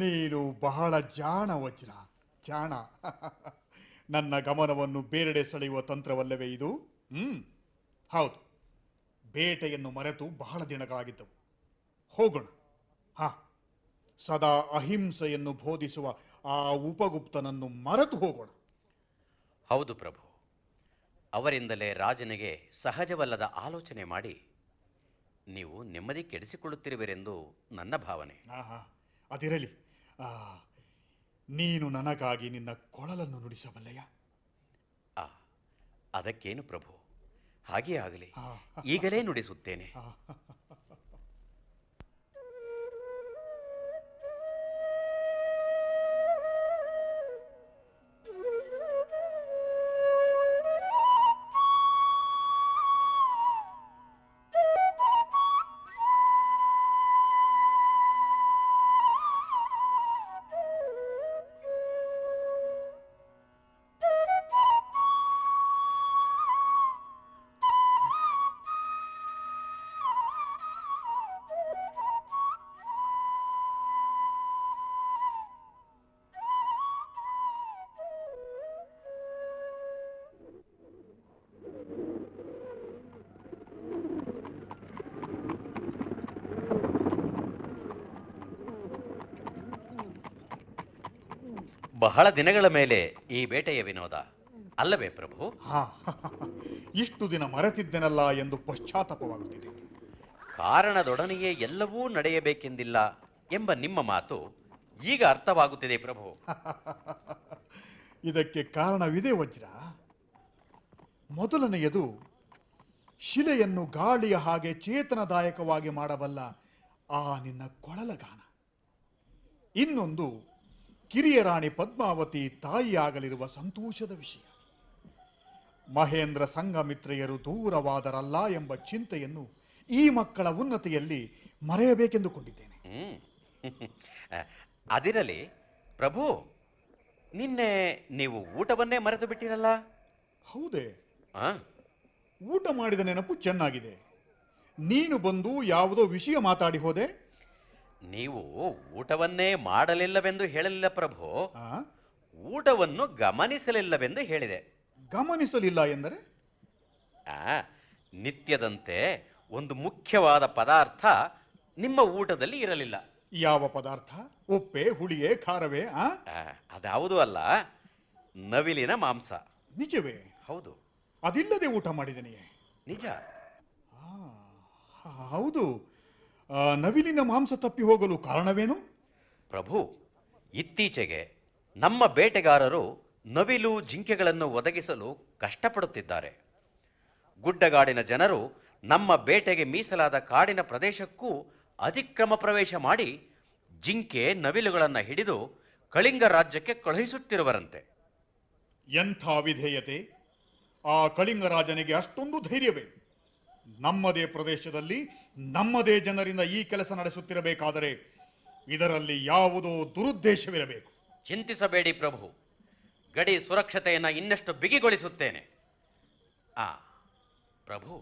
ನೀನು ಬಹಳ ಜಾಣ ವಜ್ರ, ಜಾಣ. ನನ್ನ ಗಮನವನ್ನು ಬೇರೆಡೆ ಸೆಳೆಯುವ ತಂತ್ರವಲ್ಲವೇ ಇದು? ಹೌದು, ಬೇಟೆಯನ್ನು ಮರೆತು ಬಹಳ ದಿನಗಳಾಗಿದ್ದವು. ಹೋಗೋಣ. ಸದಾ ಅಹಿಂಸೆಯನ್ನು ಬೋಧಿಸುವ ಆ ಉಪಗುಪ್ತನನ್ನು ಮರೆತು ಹೋಗೋಣ. ಹೌದು ಪ್ರಭು, ಅವರಿಂದಲೇ ರಾಜನಿಗೆ ಸಹಜವಲ್ಲದ ಆಲೋಚನೆ ಮಾಡಿ ನೀವು ನೆಮ್ಮದಿ ಕೆಡಿಸಿಕೊಳ್ಳುತ್ತಿರುವಿರೆಂದು ನನ್ನ ಭಾವನೆ. ಅದಿರಲಿ, ನೀನು ನನಗಾಗಿ ನಿನ್ನ ಕೊಳಲನ್ನು ನುಡಿಸಬಲ್ಲೆಯ? ಅದಕ್ಕೇನು ಪ್ರಭು, ಹಾಗೇ ಆಗಲಿ, ಈಗಲೇ ನುಡಿಸುತ್ತೇನೆ. ಬಹಳ ದಿನಗಳ ಮೇಲೆ ಈ ಬೇಟೆಯ ವಿನೋದ ಅಲ್ಲವೇ ಪ್ರಭು? ಇಷ್ಟು ದಿನ ಮರೆತಿದ್ದೆನಲ್ಲ ಎಂದು ಪಶ್ಚಾತ್ತಾಪವಾಗುತ್ತಿದೆ. ಕಾರಣದೊಡನೆಯೇ ಎಲ್ಲವೂ ನಡೆಯಬೇಕೆಂದಿಲ್ಲ ಎಂಬ ನಿಮ್ಮ ಮಾತು ಈಗ ಅರ್ಥವಾಗುತ್ತಿದೆ ಪ್ರಭು. ಇದಕ್ಕೆ ಕಾರಣವಿದೆ ವಜ್ರ. ಮೊದಲನೆಯದು, ಶಿಲೆಯನ್ನು ಗಾಳಿಯ ಹಾಗೆ ಚೇತನದಾಯಕವಾಗಿ ಮಾಡಬಲ್ಲ ಆ ನಿನ್ನ ಕೊಳಲಗಾನ. ಇನ್ನೊಂದು, ಕಿರಿಯ ರಾಣಿ ಪದ್ಮಾವತಿ ತಾಯಿಯಾಗಲಿರುವ ಸಂತೋಷದ ವಿಷಯ. ಮಹೇಂದ್ರ ಸಂಘಮಿತ್ರೆಯರು ದೂರವಾದರಲ್ಲ ಎಂಬ ಚಿಂತೆಯನ್ನು ಈ ಮಕ್ಕಳ ಉನ್ನತಿಯಲ್ಲಿ ಮರೆಯಬೇಕೆಂದುಕೊಂಡಿದ್ದೇನೆ. ಅದಿರಲಿ ಪ್ರಭು, ನಿನ್ನೆ ನೀವು ಊಟವನ್ನೇ ಮರೆತು ಬಿಟ್ಟಿರಲ್ಲ? ಹೌದೇ? ಆ? ಊಟ ಮಾಡಿದ ನೆನಪು ಚೆನ್ನಾಗಿದೆ. ನೀನು ಬಂದು ಯಾವುದೋ ವಿಷಯ ಮಾತಾಡಿ ಹೋದೆ. ನೀವು ಊಟವನ್ನೇ ಮಾಡಲಿಲ್ಲವೆಂದು ಹೇಳಲಿಲ್ಲ ಪ್ರಭು, ಆ? ಊಟವನ್ನು ಗಮನಿಸಲಿಲ್ಲವೆಂದು ಹೇಳಿದೆ. ಗಮನಿಸಲಿಲ್ಲ ಎಂದರೆ? ನಿತ್ಯದಂತೆ ಒಂದು ಮುಖ್ಯವಾದ ಪದಾರ್ಥ ನಿಮ್ಮ ಊಟದಲ್ಲಿ ಇರಲಿಲ್ಲ. ಯಾವ ಪದಾರ್ಥ? ಉಪ್ಪೆ, ಹುಳಿಯೇ, ಖಾರವೇ? ಅದ್ಯಾವುದೂ ಅಲ್ಲ, ನವಿಲಿನ ಮಾಂಸ. ನಿಜವೇ? ಹೌದು. ಅದಿಲ್ಲದೆ ಊಟ ಮಾಡಿದನೆಯೇ? ನಿಜ. ಹೌದು. ನವಿಲಿನ ಮಾಂಸ ತಪ್ಪಿ ಹೋಗಲು ಕಾರಣವೇನು? ಪ್ರಭು, ಇತ್ತೀಚೆಗೆ ನಮ್ಮ ಬೇಟೆಗಾರರು ನವಿಲು ಜಿಂಕೆಗಳನ್ನು ಒದಗಿಸಲು ಕಷ್ಟಪಡುತ್ತಿದ್ದಾರೆ. ಗುಡ್ಡಗಾಡಿನ ಜನರು ನಮ್ಮ ಬೇಟೆಗೆ ಮೀಸಲಾದ ಕಾಡಿನ ಪ್ರದೇಶಕ್ಕೂ ಅತಿಕ್ರಮ ಪ್ರವೇಶ ಮಾಡಿ ಜಿಂಕೆ ನವಿಲುಗಳನ್ನು ಹಿಡಿದು ಕಳಿಂಗ ರಾಜ್ಯಕ್ಕೆ ಕಳುಹಿಸುತ್ತಿರುವರಂತೆ. ಎಂಥ ವಿಧೇಯತೆ! ಆ ಕಳಿಂಗ ರಾಜನಿಗೆ ಅಷ್ಟೊಂದು ಧೈರ್ಯವೇ? ನಮ್ಮದೇ ಪ್ರದೇಶದಲ್ಲಿ ನಮ್ಮದೇ ಜನರಿಂದ ಈ ಕೆಲಸ ನಡೆಸುತ್ತಿರಬೇಕಾದರೆ ಇದರಲ್ಲಿ ಯಾವುದೋ ದುರುದ್ದೇಶವಿರಬೇಕು. ಚಿಂತಿಸಬೇಡಿ ಪ್ರಭು, ಗಡಿ ಸುರಕ್ಷತೆಯನ್ನು ಇನ್ನಷ್ಟು ಬಿಗಿಗೊಳಿಸುತ್ತೇನೆ. ಪ್ರಭು,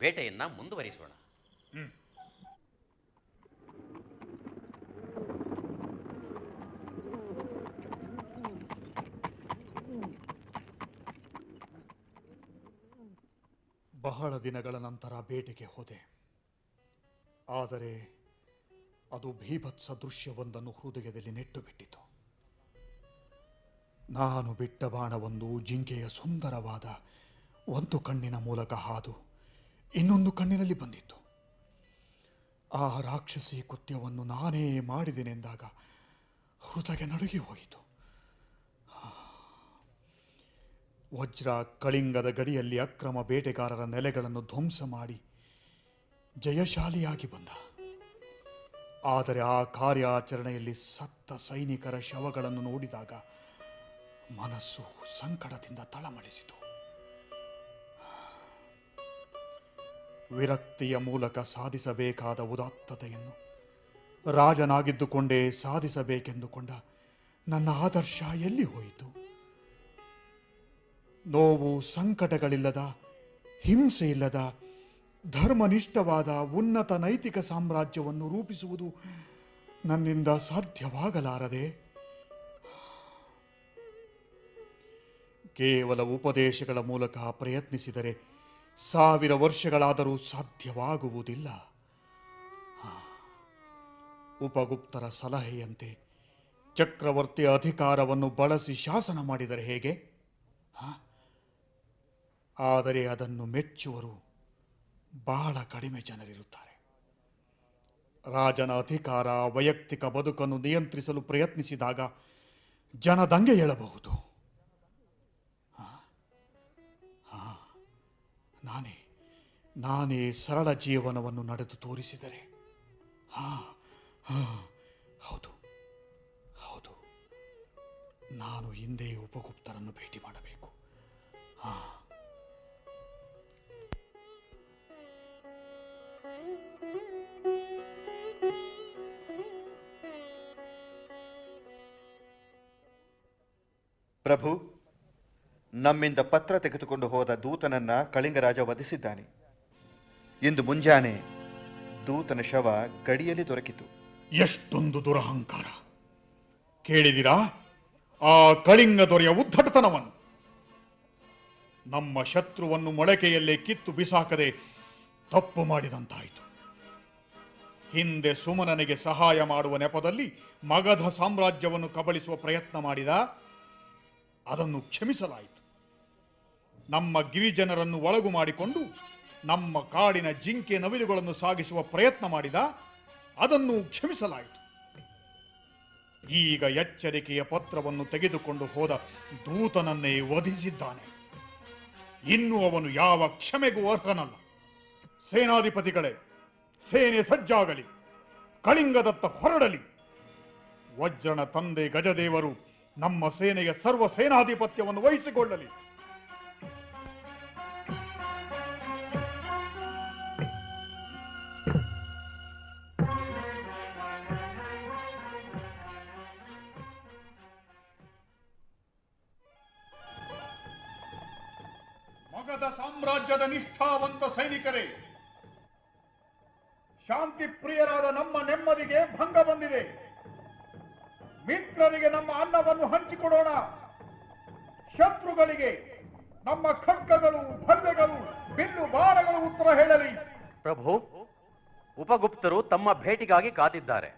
ಬೇಟೆಯನ್ನ ಮುಂದುವರಿಸೋಣ. ಬಹಳ ದಿನಗಳ ನಂತರ ಬೇಟೆಗೆ ಹೋದೆ. ಆದರೆ ಅದು ಭೀಭತ್ಸ ದೃಶ್ಯವೊಂದನ್ನು ಹೃದಯದಲ್ಲಿ ನೆಟ್ಟು ಬಿಟ್ಟಿತು. ನಾನು ಬಿಟ್ಟ ಬಾಣವೊಂದು ಜಿಂಕೆಯ ಸುಂದರವಾದ ಒಂದು ಕಣ್ಣಿನ ಮೂಲಕ ಹಾದು ಇನ್ನೊಂದು ಕಣ್ಣಿನಲ್ಲಿ ಬಂದಿತ್ತು. ಆ ರಾಕ್ಷಸಿ ಕೃತ್ಯವನ್ನು ನಾನೇ ಮಾಡಿದೆನೆಂದಾಗ ಹೃದಯ ನಡುಗಿ ಹೋಯಿತು. ವಜ್ರ ಕಳಿಂಗದ ಗಡಿಯಲ್ಲಿ ಅಕ್ರಮ ಬೇಟೆಗಾರರ ನೆಲೆಗಳನ್ನು ಧ್ವಂಸ ಮಾಡಿ ಜಯಶಾಲಿಯಾಗಿ ಬಂದ. ಆದರೆ ಆ ಕಾರ್ಯಾಚರಣೆಯಲ್ಲಿ ಸತ್ತ ಸೈನಿಕರ ಶವಗಳನ್ನು ನೋಡಿದಾಗ ಮನಸ್ಸು ಸಂಕಟದಿಂದ ತಳಮಳಿಸಿತು. ವಿರಕ್ತಿಯ ಮೂಲಕ ಸಾಧಿಸಬೇಕಾದ ಉದಾತ್ತತೆಯನ್ನು ರಾಜನಾಗಿದ್ದುಕೊಂಡೇ ಸಾಧಿಸಬೇಕೆಂದುಕೊಂಡ ನನ್ನ ಆದರ್ಶ ಎಲ್ಲಿ ಹೋಯಿತು? ನೋವು ಸಂಕಟಗಳಿಲ್ಲದ, ಹಿಂಸೆ ಇಲ್ಲದ, ಧರ್ಮನಿಷ್ಠವಾದ ಉನ್ನತ ನೈತಿಕ ಸಾಮ್ರಾಜ್ಯವನ್ನು ರೂಪಿಸುವುದು ನನ್ನಿಂದ ಸಾಧ್ಯವಾಗಲಾರದೆ. ಕೇವಲ ಉಪದೇಶಗಳ ಮೂಲಕ ಪ್ರಯತ್ನಿಸಿದರೆ 1000 ವರ್ಷಗಳಾದರೂ ಸಾಧ್ಯವಾಗುವುದಿಲ್ಲ. ಉಪಗುಪ್ತರ ಸಲಹೆಯಂತೆ ಚಕ್ರವರ್ತಿಯ ಅಧಿಕಾರವನ್ನು ಬಳಸಿ ಶಾಸನ ಮಾಡಿದರೆ ಹೇಗೆ? ಆದರೆ ಅದನ್ನು ಮೆಚ್ಚುವರು ಬಹಳ ಕಡಿಮೆ ಜನರಿರುತ್ತಾರೆ. ರಾಜನ ಅಧಿಕಾರ ವೈಯಕ್ತಿಕ ಬದುಕನ್ನು ನಿಯಂತ್ರಿಸಲು ಪ್ರಯತ್ನಿಸಿದಾಗ ಜನ ದಂಗೆ ಏಳಬಹುದು. ನಾನೇ ಸರಳ ಜೀವನವನ್ನು ನಡೆದು ತೋರಿಸಿದರೆ ಹೌದು ಹೌದು, ನಾನು ಹಿಂದೆ ಉಪಗುಪ್ತರನ್ನು ಭೇಟಿ ಮಾಡಬೇಕು. ಪ್ರಭು, ನಮ್ಮಿಂದ ಪತ್ರ ತೆಗೆದುಕೊಂಡು ಹೋದ ದೂತನನ್ನ ಕಳಿಂಗರಾಜ ವಧಿಸಿದ್ದಾನೆ. ಇಂದು ಮುಂಜಾನೆ ದೂತನ ಶವ ಗಡಿಯಲ್ಲಿ ದೊರಕಿತು. ಎಷ್ಟೊಂದು ದುರಹಂಕಾರ! ಕೇಳಿದಿರಾ ಆ ಕಳಿಂಗ ದೊರೆಯ ಉದ್ದಟತನವನ್ನು? ನಮ್ಮ ಶತ್ರುವನ್ನು ಮೊಳಕೆಯಲ್ಲೇ ಕಿತ್ತು ಬಿಸಾಕದೆ ತಪ್ಪು ಮಾಡಿದಂತಾಯಿತು. ಹಿಂದೆ ಸುಮನನಿಗೆ ಸಹಾಯ ಮಾಡುವ ನೆಪದಲ್ಲಿ ಮಗಧ ಸಾಮ್ರಾಜ್ಯವನ್ನು ಕಬಳಿಸುವ ಪ್ರಯತ್ನ ಮಾಡಿದ. ಅದನ್ನು ಕ್ಷಮಿಸಲಾಯಿತು. ನಮ್ಮ ಗಿರಿಜನರನ್ನು ಒಳಗು ಮಾಡಿಕೊಂಡು ನಮ್ಮ ಕಾಡಿನ ಜಿಂಕೆ ನವಿಲುಗಳನ್ನು ಸಾಗಿಸುವ ಪ್ರಯತ್ನ ಮಾಡಿದ. ಅದನ್ನು ಕ್ಷಮಿಸಲಾಯಿತು. ಈಗ ಎಚ್ಚರಿಕೆಯ ಪತ್ರವನ್ನು ತೆಗೆದುಕೊಂಡು ಹೋದ ದೂತನನ್ನೇ ವಧಿಸಿದ್ದಾನೆ. ಇನ್ನು ಅವನು ಯಾವ ಕ್ಷಮೆಗೂ ಅರ್ಹನಲ್ಲ. ಸೇನಾಧಿಪತಿಗಳೇ, ಸೇನೆ ಸಜ್ಜಾಗಲಿ, ಕಳಿಂಗದತ್ತ ಹೊರಡಲಿ. ವಜ್ರನ ತಂದೆ ಗಜದೇವರು ನಮ್ಮ ಸೇನೆಯ ಸರ್ವ ಸೇನಾಧಿಪತ್ಯವನ್ನು ವಹಿಸಿಕೊಳ್ಳಲಿ. ಮಗಧ ಸಾಮ್ರಾಜ್ಯದ ನಿಷ್ಠಾವಂತ ಸೈನಿಕರೇ, ಶಾಂತಿ ಪ್ರಿಯರಾದ ನಮ್ಮ ನೆಮ್ಮದಿಗೆ ಭಂಗ ಬಂದಿದೆ. ಮಿತ್ರರಿಗೆ ನಮ್ಮ ಅನ್ನವನ್ನು ಹಂಚಿಕೊಡೋಣ. ಶತ್ರುಗಳಿಗೆ ನಮ್ಮ ಖಡ್ಗಗಳು, ಭಲ್ಲೆಗಳು, ಬಿಲ್ಲು ಬಾಣಗಳು ಉತ್ತರ ಹೇಳಲಿ. ಪ್ರಭು, ಉಪಗುಪ್ತರು ತಮ್ಮ ಭೇಟಿಗಾಗಿ ಕಾದಿದ್ದಾರೆ.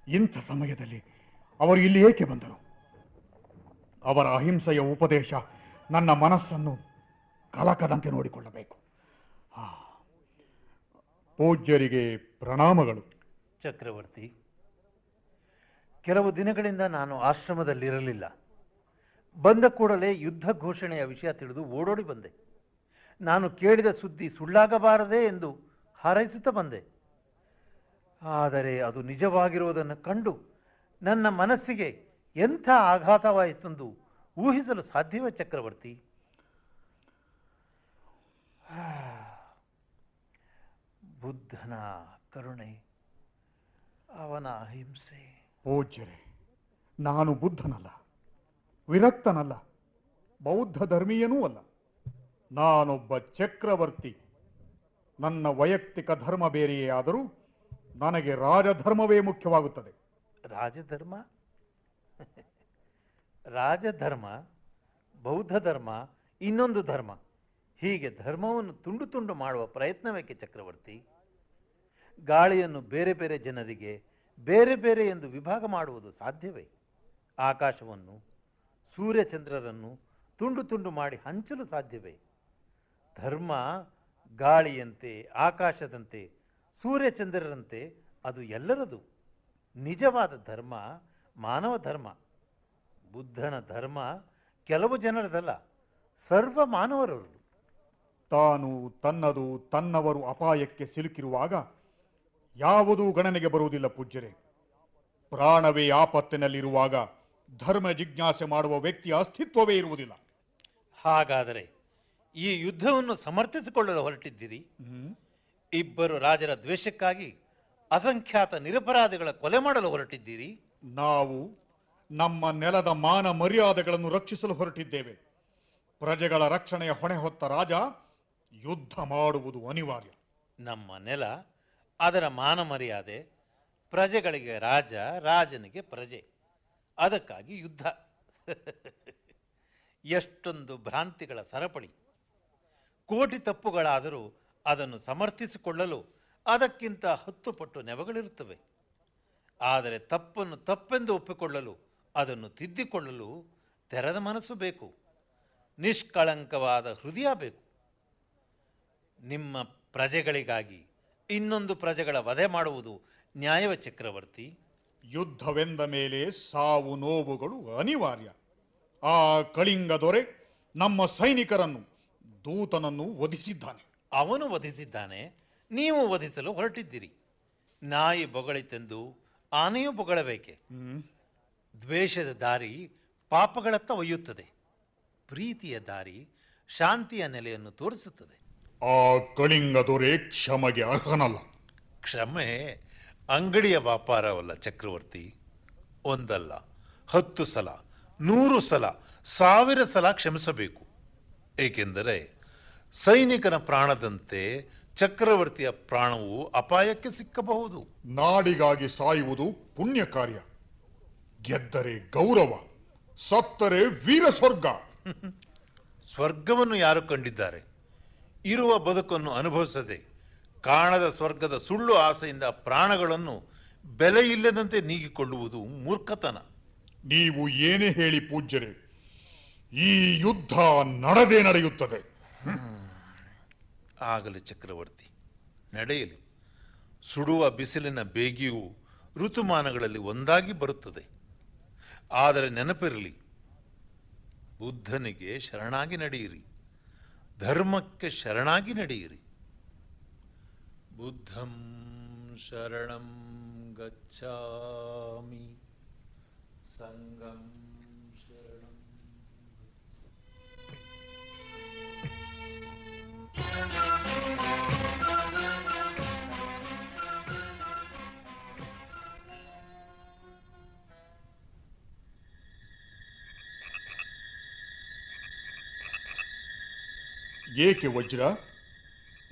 ಇಂಥ ಸಮಯದಲ್ಲಿ ಅವರು ಇಲ್ಲಿ ಏಕೆ ಬಂದರು? ಅವರ ಅಹಿಂಸೆಯ ಉಪದೇಶ ನನ್ನ ಮನಸ್ಸನ್ನು ಕಲಕದಂತೆ ನೋಡಿಕೊಳ್ಳಬೇಕು. ಪೂಜ್ಯರಿಗೆ ಪ್ರಣಾಮಗಳು. ಚಕ್ರವರ್ತಿ, ಕೆಲವು ದಿನಗಳಿಂದ ನಾನು ಆಶ್ರಮದಲ್ಲಿರಲಿಲ್ಲ. ಬಂದ ಕೂಡಲೇ ಯುದ್ಧ ಘೋಷಣೆಯ ವಿಷಯ ತಿಳಿದು ಓಡೋಡಿ ಬಂದೆ. ನಾನು ಕೇಳಿದ ಸುದ್ದಿ ಸುಳ್ಳಾಗಬಾರದೆ ಎಂದು ಹಾರೈಸುತ್ತಾ ಬಂದೆ. ಆದರೆ ಅದು ನಿಜವಾಗಿರುವುದನ್ನು ಕಂಡು ನನ್ನ ಮನಸ್ಸಿಗೆ ಎಂಥ ಆಘಾತವಾಯಿತೆಂದು ಊಹಿಸಲು ಸಾಧ್ಯವೇ ಚಕ್ರವರ್ತಿ? ಬುದ್ಧನ ಕರುಣೆ, ಅವನ ಅಹಿಂಸೆ. ಪೂಜ್ಯರೇ, ನಾನು ಬುದ್ಧನಲ್ಲ, ವಿರಕ್ತನಲ್ಲ, ಬೌದ್ಧ ಧರ್ಮೀಯನೂ ಅಲ್ಲ. ನಾನೊಬ್ಬ ಚಕ್ರವರ್ತಿ. ನನ್ನ ವೈಯಕ್ತಿಕ ಧರ್ಮ ಬೇರೆಯೇ ಆದರೂ ನನಗೆ ರಾಜಧರ್ಮವೇ ಮುಖ್ಯವಾಗುತ್ತದೆ. ರಾಜಧರ್ಮ? ರಾಜಧರ್ಮ, ಬೌದ್ಧ ಧರ್ಮ, ಇನ್ನೊಂದು ಧರ್ಮ, ಹೀಗೆ ಧರ್ಮವನ್ನು ತುಂಡು ತುಂಡು ಮಾಡುವ ಪ್ರಯತ್ನವೇಕೆ ಚಕ್ರವರ್ತಿ? ಗಾಳಿಯನ್ನು ಬೇರೆ ಬೇರೆ ಜನರಿಗೆ ಬೇರೆ ಬೇರೆ ಎಂದು ವಿಭಾಗ ಮಾಡುವುದು ಸಾಧ್ಯವೇ? ಆಕಾಶವನ್ನು, ಸೂರ್ಯಚಂದ್ರರನ್ನು ತುಂಡು ತುಂಡು ಮಾಡಿ ಹಂಚಲು ಸಾಧ್ಯವೇ? ಧರ್ಮ ಗಾಳಿಯಂತೆ, ಆಕಾಶದಂತೆ, ಸೂರ್ಯಚಂದ್ರರಂತೆ ಅದು ಎಲ್ಲರದು. ನಿಜವಾದ ಧರ್ಮ ಮಾನವ ಧರ್ಮ. ಬುದ್ಧನ ಧರ್ಮ ಕೆಲವು ಜನರದಲ್ಲ, ಸರ್ವ ಮಾನವರದು. ತಾನು, ತನ್ನದು, ತನ್ನವರು ಅಪಾಯಕ್ಕೆ ಸಿಲುಕಿರುವಾಗ ಯಾವುದೂ ಗಣನೆಗೆ ಬರುವುದಿಲ್ಲ ಪೂಜ್ಯರೇ. ಪ್ರಾಣವೇ ಆಪತ್ತಿನಲ್ಲಿರುವಾಗ ಧರ್ಮ ಜಿಜ್ಞಾಸೆ ಮಾಡುವ ವ್ಯಕ್ತಿಯ ಅಸ್ತಿತ್ವವೇ ಇರುವುದಿಲ್ಲ. ಹಾಗಾದರೆ ಈ ಯುದ್ಧವನ್ನು ಸಮರ್ಥಿಸಿಕೊಳ್ಳಲು ಹೊರಟಿದ್ದೀರಿ? ಇಬ್ಬರು ರಾಜರ ದ್ವೇಷಕ್ಕಾಗಿ ಅಸಂಖ್ಯಾತ ನಿರಪರಾಧಿಗಳ ಕೊಲೆ ಮಾಡಲು ಹೊರಟಿದ್ದೀರಿ? ನಾವು ನಮ್ಮ ನೆಲದ ಮಾನ ಮರ್ಯಾದೆಗಳನ್ನು ರಕ್ಷಿಸಲು ಹೊರಟಿದ್ದೇವೆ. ಪ್ರಜೆಗಳ ರಕ್ಷಣೆಯ ಹೊಣೆ ಹೊತ್ತ ರಾಜ ಯುದ್ಧ ಮಾಡುವುದು ಅನಿವಾರ್ಯ. ನಮ್ಮ ನೆಲ, ಅದರ ಮಾನ ಮರ್ಯಾದೆ, ಪ್ರಜೆಗಳಿಗೆ ರಾಜ, ರಾಜನಿಗೆ ಪ್ರಜೆ, ಅದಕ್ಕಾಗಿ ಯುದ್ಧ. ಎಷ್ಟೊಂದು ಭ್ರಾಂತಿಗಳ ಸರಪಳಿ! ಕೋಟಿ ತಪ್ಪುಗಳಾದರೂ ಅದನ್ನು ಸಮರ್ಥಿಸಿಕೊಳ್ಳಲು ಅದಕ್ಕಿಂತ 10 ಪಟ್ಟು ನೆವಗಳಿರುತ್ತವೆ. ಆದರೆ ತಪ್ಪನ್ನು ತಪ್ಪೆಂದು ಒಪ್ಪಿಕೊಳ್ಳಲು, ಅದನ್ನು ತಿದ್ದಿಕೊಳ್ಳಲು ತೆರೆದ ಮನಸ್ಸು ಬೇಕು, ನಿಷ್ಕಳಂಕವಾದ ಹೃದಯ ಬೇಕು. ನಿಮ್ಮ ಪ್ರಜೆಗಳಿಗಾಗಿ ಇನ್ನೊಂದು ಪ್ರಜೆಗಳ ವಧೆ ಮಾಡುವುದು ನ್ಯಾಯವೇ ಚಕ್ರವರ್ತಿ? ಯುದ್ಧವೆಂದ ಮೇಲೆ ಸಾವು ನೋವುಗಳು ಅನಿವಾರ್ಯ. ಆ ಕಳಿಂಗ ದೊರೆ ನಮ್ಮ ಸೈನಿಕರನ್ನು, ದೂತನನ್ನು ವಧಿಸಿದ್ದಾನೆ. ಅವನು ವಧಿಸಿದ್ದಾನೆ, ನೀವು ವಧಿಸಲು ಹೊರಟಿದ್ದೀರಿ. ನಾಯಿ ಬೊಗಳಿತೆಂದು ಆನೆಯೂ ಬೊಗಳಬೇಕೆ? ದ್ವೇಷದ ದಾರಿ ಪಾಪಗಳತ್ತ ಒಯ್ಯುತ್ತದೆ, ಪ್ರೀತಿಯ ದಾರಿ ಶಾಂತಿಯ ನೆಲೆಯನ್ನು ತೋರಿಸುತ್ತದೆ. ಆ ಕಳಿಂಗ ದೊರೆ ಕ್ಷಮೆಗೆ ಅರ್ಹನಲ್ಲ. ಕ್ಷಮೆ ಅಂಗಡಿಯ ವ್ಯಾಪಾರವಲ್ಲ ಚಕ್ರವರ್ತಿ. ಒಂದಲ್ಲ, 10 ಸಲ, 100 ಸಲ, 1000 ಸಲ ಕ್ಷಮಿಸಬೇಕು. ಏಕೆಂದರೆ ಸೈನಿಕನ ಪ್ರಾಣದಂತೆ ಚಕ್ರವರ್ತಿಯ ಪ್ರಾಣವು ಅಪಾಯಕ್ಕೆ ಸಿಕ್ಕಬಹುದು. ನಾಡಿಗಾಗಿ ಸಾಯುವುದು ಪುಣ್ಯ ಕಾರ್ಯ. ಗೆದ್ದರೆ ಗೌರವ, ಸತ್ತರೆ ವೀರ ಸ್ವರ್ಗ. ಸ್ವರ್ಗವನ್ನು ಯಾರು ಕಂಡಿದ್ದಾರೆ? ಇರುವ ಬದುಕನ್ನು ಅನುಭವಿಸದೆ ಕಾಣದ ಸ್ವರ್ಗದ ಸುಳ್ಳು ಆಸೆಯಿಂದ ಪ್ರಾಣಗಳನ್ನು ಬೆಲೆಯಿಲ್ಲದಂತೆ ನೀಗಿಕೊಳ್ಳುವುದು ಮೂರ್ಖತನ. ನೀವು ಏನೇ ಹೇಳಿ ಪೂಜ್ಯರೇ, ಈ ಯುದ್ಧ ನಡೆಯುತ್ತದೆ. ಆಗಲಿ ಚಕ್ರವರ್ತಿ, ನಡೆಯಲಿ. ಸುಡುವ ಬಿಸಿಲಿನ ಬೇಗೆಯು ಋತುಮಾನಗಳಲ್ಲಿ ಒಂದಾಗಿ ಬರುತ್ತದೆ. ಆದರೆ ನೆನಪಿರಲಿ, ಬುದ್ಧನಿಗೆ ಶರಣಾಗಿ ನಡೆಯಿರಿ, ಧರ್ಮಕ್ಕೆ ಶರಣಾಗಿ ನಡೆಯಿರಿ. ಬುದ್ಧಂ ಶರಣಂ ಗಚ್ಛಾಮಿ, ಸಂಘಂ ಶರಣಂ. ಏಕೆ ವಜ್ರ?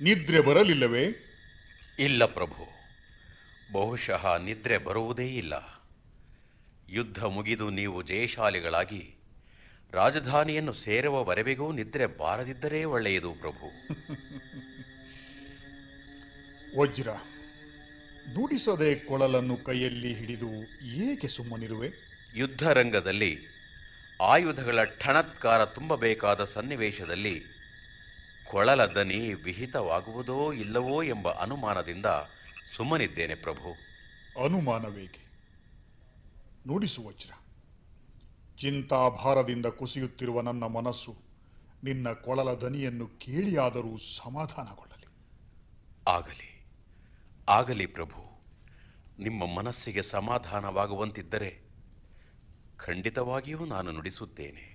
ನಿದ್ರೆ ಬರಲಿಲ್ಲವೇ? ಇಲ್ಲ ಪ್ರಭು, ಬಹುಶಃ ನಿದ್ರೆ ಬರುವುದೇ ಇಲ್ಲ. ಯುದ್ಧ ಮುಗಿದು ನೀವು ಜಯಶಾಲಿಗಳಾಗಿ ರಾಜಧಾನಿಯನ್ನು ಸೇರುವವರೆವಿಗೂ ನಿದ್ರೆ ಬಾರದಿದ್ದರೆ ಒಳ್ಳೆಯದು ಪ್ರಭು. ವಜ್ರ, ನುಡಿಸದೆ ಕೊಳಲನ್ನು ಕೈಯಲ್ಲಿ ಹಿಡಿದು ಏಕೆ ಸುಮ್ಮನಿರುವೆ? ಯುದ್ಧ ರಂಗದಲ್ಲಿ ಆಯುಧಗಳ ಠಣತ್ಕಾರ ತುಂಬಬೇಕಾದ ಸನ್ನಿವೇಶದಲ್ಲಿ ಕೊಳಲ ದನಿ ವಿಹಿತವಾಗುವುದೋ ಇಲ್ಲವೋ ಎಂಬ ಅನುಮಾನದಿಂದ ಸುಮ್ಮನಿದ್ದೇನೆ ಪ್ರಭು. ಅನುಮಾನವೇಕೆ? ನುಡಿಸು ವಜ್ರ. ಚಿಂತಾಭಾರದಿಂದ ಕುಸಿಯುತ್ತಿರುವ ನನ್ನ ಮನಸ್ಸು ನಿನ್ನ ಕೊಳಲ ದನಿಯನ್ನು ಕೇಳಿಯಾದರೂ ಸಮಾಧಾನಗೊಳ್ಳಲಿ. ಆಗಲಿ ಆಗಲಿ ಪ್ರಭು, ನಿಮ್ಮ ಮನಸ್ಸಿಗೆ ಸಮಾಧಾನವಾಗುವಂತಿದ್ದರೆ ಖಂಡಿತವಾಗಿಯೂ ನಾನು ನುಡಿಸುತ್ತೇನೆ.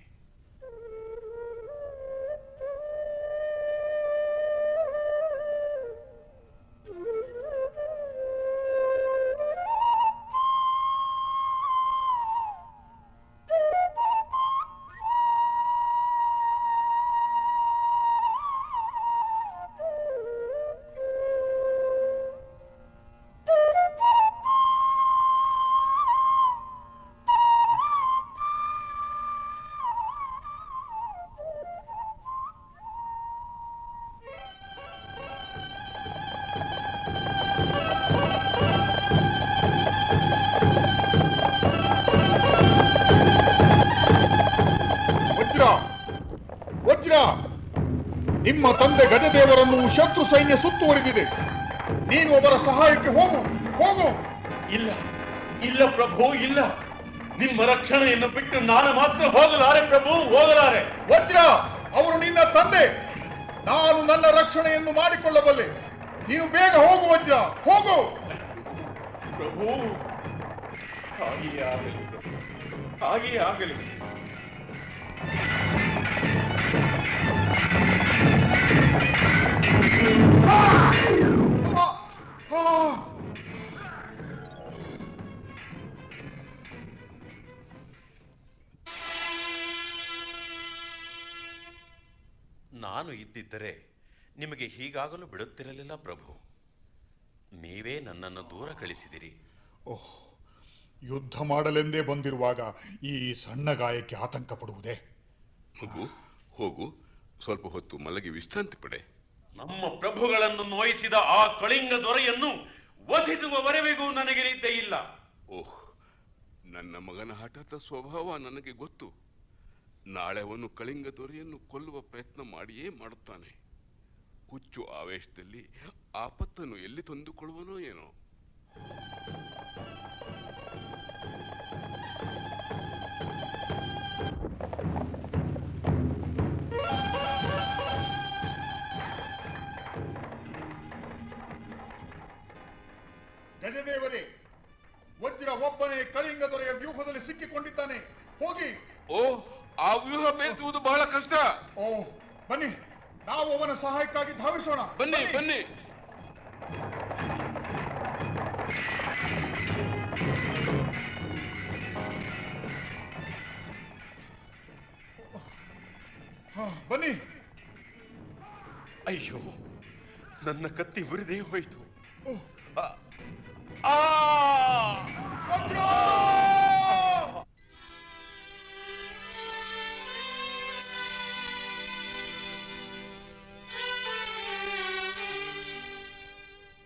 ನಿಮ್ಮ ತಂದೆ ಗಜದೇವರನ್ನು ಶತ್ರು ಸೈನ್ಯ ಸುತ್ತುವರಿದಿದೆ. ನೀನು ಅವರ ಸಹಾಯಕ್ಕೆ ಹೋಗು, ಹೋಗು. ಇಲ್ಲ ಇಲ್ಲ ಪ್ರಭು, ಇಲ್ಲ. ನಿಮ್ಮ ರಕ್ಷಣೆಯನ್ನು ಬಿಟ್ಟು ನಾನು ಮಾತ್ರ ಹೋಗಲಾರೆ ಪ್ರಭು, ಹೋಗಲಾರೆ. ವಜ್ರ, ಅವರು ನಿನ್ನ ತಂದೆ. ನಾನು ನನ್ನ ರಕ್ಷಣೆಯನ್ನು ಮಾಡಿಕೊಳ್ಳಬಲ್ಲೆ. ನೀನು ಬೇಗ ಹೋಗು ವಜ್ರ, ಹೋಗು. ಪ್ರಭು, ಹಾಗೆಯೇ ಆಗಲಿ ಪ್ರಭು, ಹಾಗೆಯೇ ಆಗಲಿ. ನಾನು ಇದ್ದಿದ್ದರೆ ನಿಮಗೆ ಹೀಗಾಗಲು ಬಿಡುತ್ತಿರಲಿಲ್ಲ ಪ್ರಭು. ನೀವೇ ನನ್ನನ್ನು ದೂರ ಕಳಿಸಿದಿರಿ. ಓಹ್, ಯುದ್ಧ ಮಾಡಲೆಂದೇ ಬಂದಿರುವಾಗ ಈ ಸಣ್ಣ ಗಾಯಕ್ಕೆ ಆತಂಕ ಪಡುವುದೇ? ಮಗು, ಹೋಗು, ಸ್ವಲ್ಪ ಹೊತ್ತು ಮಲಗಿ ವಿಶ್ರಾಂತಿ ಪಡೆ. ನಮ್ಮ ಪ್ರಭುಗಳನ್ನು ನೋಯಿಸಿದ ಆ ಕಳಿಂಗ ದೊರೆಯನ್ನು ವಧಿಸುವವರೆವಿಗೂ ನನಗೆ ನಿದ್ದೆ ಇಲ್ಲ. ಓಹ್, ನನ್ನ ಮಗನ ಹಠಾತ್ ಸ್ವಭಾವ ನನಗೆ ಗೊತ್ತು. ನಾಳೆ ಅವನು ಕಳಿಂಗ ದೊರೆಯನ್ನು ಕೊಲ್ಲುವ ಪ್ರಯತ್ನ ಮಾಡಿಯೇ ಮಾಡುತ್ತಾನೆ. ಹುಚ್ಚು ಆವೇಶದಲ್ಲಿ ಆಪತ್ತನ್ನು ಎಲ್ಲಿ ತಂದುಕೊಳ್ಳುವನೋ ಏನೋ. ಗಜದೇವರೇ, ವಜ್ರ ಒಬ್ಬನೇ ಕಳಿಂಗ ದೊರೆಯ ವ್ಯೂಹದಲ್ಲಿ ಸಿಕ್ಕಿಕೊಂಡಿದ್ದಾನೆ. ಹೋಗಿ. ಓ, ಆ ವ್ಯೂಹ ಬೇಯಿಸುವುದು ಬಹಳ ಕಷ್ಟ. ಓ, ಬನ್ನಿ, ನಾವು ಅವನ ಸಹಾಯಕ್ಕಾಗಿ ಧಾವಿಸೋಣ. ಬನ್ನಿ ಬನ್ನಿ. ಬನ್ನಿ. ಅಯ್ಯೋ, ನನ್ನ ಕತ್ತಿ ಉರಿದೇ ಹೋಯಿತು.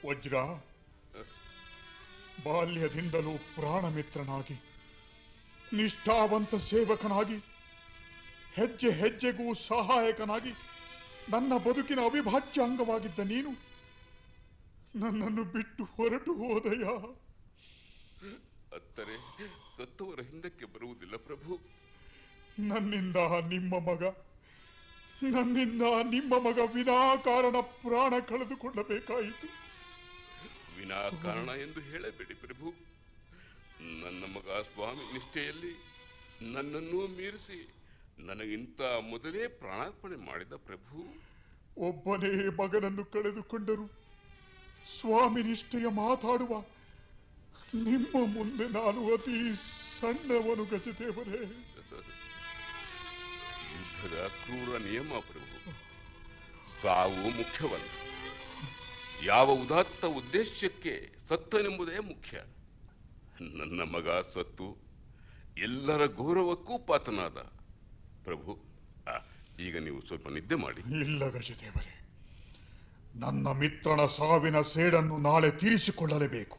ವಜ್ರ, ಬಾಲ್ಯದಿಂದಲೂ ಪ್ರಾಣಮಿತ್ರನಾಗಿ, ನಿಷ್ಠಾವಂತ ಸೇವಕನಾಗಿ, ಹೆಜ್ಜೆ ಹೆಜ್ಜೆಗೂ ಸಹಾಯಕನಾಗಿ ನನ್ನ ಬದುಕಿನ ಅವಿಭಾಜ್ಯ ಅಂಗವಾಗಿದ್ದ ನೀನು ನನ್ನನ್ನು ಬಿಟ್ಟು ಹೊರಟು ಹೋದಯ. ಅತ್ತರೆ ಸತ್ತವರ ಹಿಂದಕ್ಕೆ ಬರುವುದಿಲ್ಲ ಪ್ರಭು. ನನ್ನಿಂದ ನಿಮ್ಮ ಮಗ ವಿನಾಕಾರಣ ಪ್ರಾಣ ಕಳೆದುಕೊಳ್ಳಬೇಕಾಯಿತು. ವಿನಾಕಾರಣ ಎಂದು ಹೇಳಬೇಡಿ ಪ್ರಭು. ನನ್ನ ಮಗ ಸ್ವಾಮಿ ನಿಷ್ಠೆಯಲ್ಲಿ ನನ್ನನ್ನು ಮೀರಿಸಿ ನನಗಿಂತ ಮೊದಲೇ ಪ್ರಾಣಾರ್ಪಣೆ ಮಾಡಿದ ಪ್ರಭು. ಒಬ್ಬನೇ ಮಗನನ್ನು ಕಳೆದುಕೊಂಡರು ಸ್ವಾಮಿ ನಿಷ್ಠೆಯ ಮಾತಾಡುವ ನಿಮ್ಮ ಮುಂದೆ ನಾನು ಅತಿ ಸಣ್ಣವನು ಗಜದೇವರೇ. ಯುದ್ಧದ ಕ್ರೂರ ನಿಯಮ ಪ್ರಭು. ಸಾವು ಮುಖ್ಯವಲ್ಲ. ಯಾವ ಉದಾತ್ತ ಉದ್ದೇಶಕ್ಕೆ ಸತ್ತನೆಂಬುದೇ ಮುಖ್ಯ. ನನ್ನ ಮಗ ಸತ್ತು ಎಲ್ಲರ ಗೌರವಕ್ಕೂ ಪಾತ್ರನಾದ. ಪ್ರಭು, ಈಗ ನೀವು ಸ್ವಲ್ಪ ನಿದ್ದೆ ಮಾಡಿ. ಇಲ್ಲ ಗಜದೇವರೇ, ನನ್ನ ಮಿತ್ರನ ಸಾವಿನ ಸೇಡನ್ನು ನಾಳೆ ತೀರಿಸಿಕೊಳ್ಳಲೇಬೇಕು.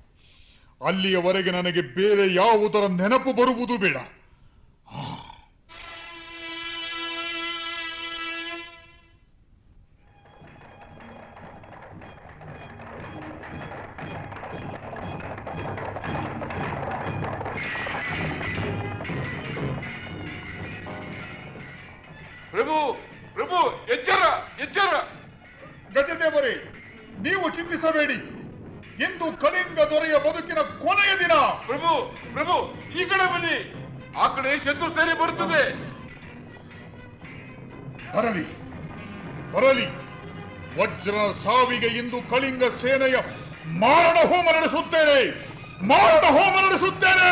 ಅಲ್ಲಿಯವರೆಗೆ ನನಗೆ ಬೇರೆ ಯಾವುದರ ನೆನಪು ಬರುವುದು ಬೇಡ. ಪ್ರಭು, ಪ್ರಭು, ಎಚ್ಚರ, ಎಚ್ಚರ! ಗಜದೇವರೇ, ನೀವು ಚಿಂತಿಸಬೇಡಿ. ಇಂದು ಕಳಿಂಗ ದೊರೆಯ ಬದುಕಿನ ಕೊನೆಯ ದಿನ. ಪ್ರಭು, ಪ್ರಭು, ಈ ಕಡೆ ಬನ್ನಿ. ಆ ಕಡೆ ಶತ್ರು ಸೇನೆ ಬರುತ್ತದೆ. ಬರಲಿ, ಬರಲಿ. ವಜ್ರನ ಸಾವಿಗೆ ಇಂದು ಕಳಿಂಗ ಸೇನೆಯ ಮಾರಣ ಹೋಮ ನಡೆಸುತ್ತೇನೆ, ಮಾರಣ ಹೋಮ ನಡೆಸುತ್ತೇನೆ.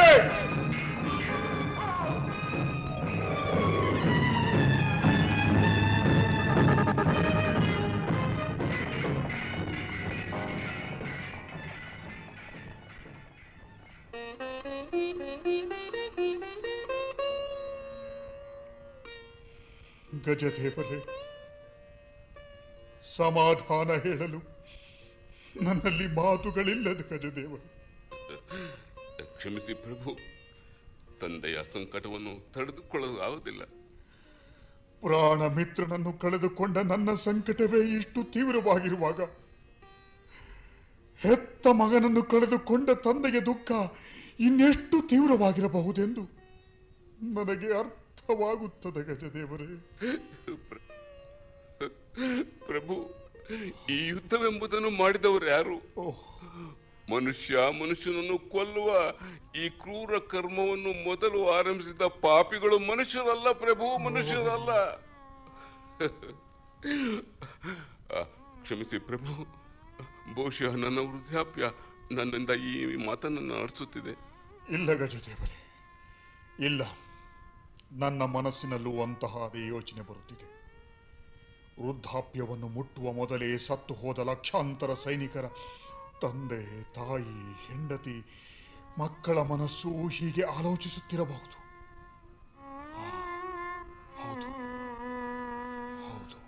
ಗಜದೇವರೇ, ಸಮಾಧಾನ ಹೇಳಲು ನನ್ನಲ್ಲಿ ಮಾತುಗಳಿಲ್ಲದ ಗಜದೇವರು. ಕ್ಷಮಿಸಿ ಪ್ರಭು, ತಂದೆಯ ಸಂಕಟವನ್ನು ತಡೆದುಕೊಳ್ಳಲಾಗುವುದಿಲ್ಲ. ಪ್ರಾಣ ಮಿತ್ರನನ್ನು ಕಳೆದುಕೊಂಡ ನನ್ನ ಸಂಕಟವೇ ಇಷ್ಟು ತೀವ್ರವಾಗಿರುವಾಗ ಹೆತ್ತ ಮಗನನ್ನು ಕಳೆದುಕೊಂಡ ತಂದೆಗೆ ದುಃಖ ಇನ್ನೆಷ್ಟು ತೀವ್ರವಾಗಿರಬಹುದೆಂದು ನನಗೆ ಅರ್ಥವಾಗುತ್ತದೆ ಗಜದೇವರೇ. ಪ್ರಭು, ಈ ಯುದ್ಧವೆಂಬುದನ್ನು ಮಾಡಿದವರು ಯಾರು? ಮನುಷ್ಯ ಮನುಷ್ಯನನ್ನು ಕೊಲ್ಲುವ ಈ ಕ್ರೂರ ಕರ್ಮವನ್ನು ಮೊದಲು ಆರಂಭಿಸಿದ ಪಾಪಿಗಳು ಮನುಷ್ಯರಲ್ಲ ಪ್ರಭು, ಮನುಷ್ಯರಲ್ಲ. ಕ್ಷಮಿಸಿ ಪ್ರಭು, ಬಹುಶಃ ನನ್ನ ವೃದ್ಧಾಪ್ಯ ನನ್ನಿಂದ ಈ ಮಾತನ್ನು ಆಡಿಸುತ್ತಿದೆ. ಇಲ್ಲ ಗಜದೇವರೇ, ಇಲ್ಲ. ನನ್ನ ಮನಸ್ಸಿನಲ್ಲೂ ಅಂತಹದೇ ಯೋಚನೆ ಬರುತ್ತಿದೆ. ವೃದ್ಧಾಪ್ಯವನ್ನು ಮುಟ್ಟುವ ಮೊದಲೇ ಸತ್ತು ಹೋದ ಲಕ್ಷಾಂತರ ಸೈನಿಕರ ತಂದೆ, ತಾಯಿ, ಹೆಂಡತಿ, ಮಕ್ಕಳ ಮನಸ್ಸು ಹೀಗೆ ಆಲೋಚಿಸುತ್ತಿರಬಹುದು. ಹೌದು, ಹೌದು.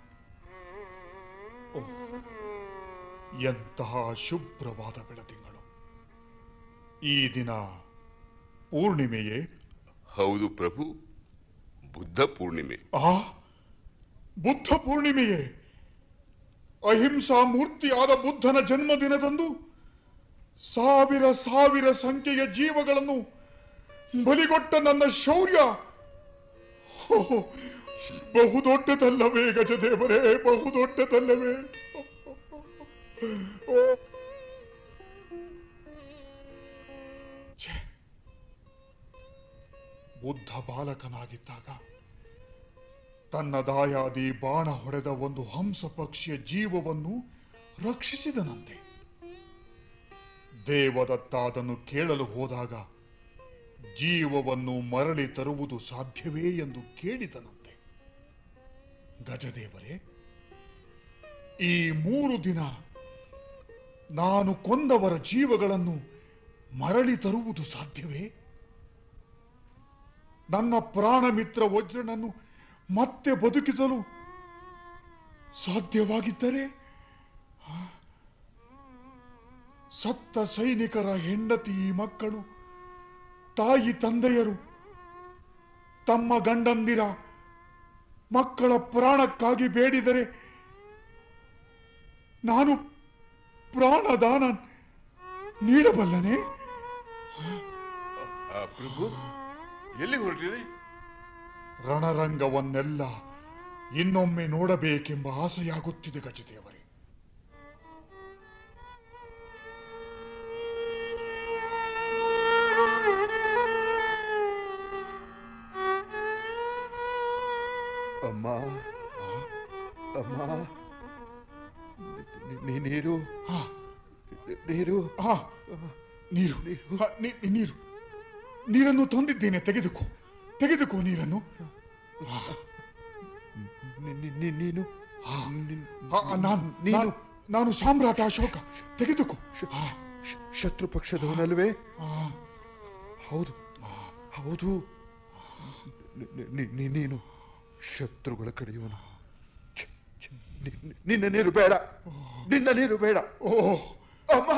ಎಂತಹ ಶುಭ್ರವಾದ ಬೆಳದಿಂಗಳು. ಈ ದಿನ ಪೂರ್ಣಿಮೆಯೇ? ಹೌದು ಪ್ರಭು, ಬುದ್ಧ ಪೂರ್ಣಿಮೆ. ಬುದ್ಧ ಪೂರ್ಣಿಮೆಯೇ? ಅಹಿಂಸಾ ಮೂರ್ತಿಯಾದ ಬುದ್ಧನ ಜನ್ಮದಿನದಂದು ಸಾವಿರ ಸಾವಿರ ಸಂಖ್ಯೆಯ ಜೀವಗಳನ್ನು ಬಲಿಗೊಟ್ಟ ನನ್ನ ಶೌರ್ಯ ಬಹುದೊಡ್ಡದಲ್ಲವೇ ಗಜದೇವರೇ, ಬಹುದೊಡ್ಡದಲ್ಲವೇ? ಬುದ್ಧ ಬಾಲಕನಾಗಿದ್ದಾಗ ತನ್ನ ದಾಯಾದಿ ಬಾಣ ಹೊಡೆದ ಒಂದು ಹಂಸ ಪಕ್ಷಿಯ ಜೀವವನ್ನು ರಕ್ಷಿಸಿದನಂತೆ. ದೇವದತ್ತ ಅದನ್ನು ಕೇಳಲು ಹೋದಾಗ ಜೀವವನ್ನು ಮರಳಿ ತರುವುದು ಸಾಧ್ಯವೇ ಎಂದು ಕೇಳಿದನಂತೆ. ಗಜದೇವರೇ, ಈ 3 ದಿನ ನಾನು ಕೊಂದವರ ಜೀವಗಳನ್ನು ಮರಳಿ ತರುವುದು ಸಾಧ್ಯವೇ? ನನ್ನ ಪ್ರಾಣ ಮಿತ್ರ ವಜ್ರನನ್ನು ಮತ್ತೆ ಬದುಕಿಸಲು ಸಾಧ್ಯವಾಗಿದ್ದರೆ ಸತ್ತ ಸೈನಿಕರ ಹೆಂಡತಿ ಮಕ್ಕಳು, ತಾಯಿ ತಂದೆಯರು ತಮ್ಮ ಗಂಡಂದಿರ ಮಕ್ಕಳ ಪ್ರಾಣಕ್ಕಾಗಿ ಬೇಡಿದರೆ ನಾನು ಪ್ರಾಣದಾನ ನೀಡಬಲ್ಲನೆ? ಪ್ರಭು, ಎಲ್ಲಿ ಹೊರಟಿರಿ? ರಣರಂಗವನ್ನೆಲ್ಲ ಇನ್ನೊಮ್ಮೆ ನೋಡಬೇಕೆಂಬ ಆಸೆಯಾಗುತ್ತಿದೆ ಗಜದೇವರೇ. ಅಮ್ಮ, ಅಮ್ಮ, ನೀರು, ನೀರು, ನೀರು, ನೀರು, ನೀರನ್ನು ತಂದಿದ್ದೇನೆ, ತೆಗೆದುಕೋ, ತೆಗೆದುಕೋ ನೀರನ್ನು. ನೀನು ನಾನು ಸಾಮ್ರಾಟ ಅಶೋಕ. ತೆಗೆದುಕೋ. ಶತ್ರು ಪಕ್ಷದವನಲ್ವೇ? ಹೌದು ಹೌದು, ನೀನು ಶತ್ರುಗಳ ಕಡೆಯವನು. ನಿನ್ನ ನೀರು ಬೇಡ, ನಿನ್ನ ನೀರು ಬೇಡ. ಅಮ್ಮ!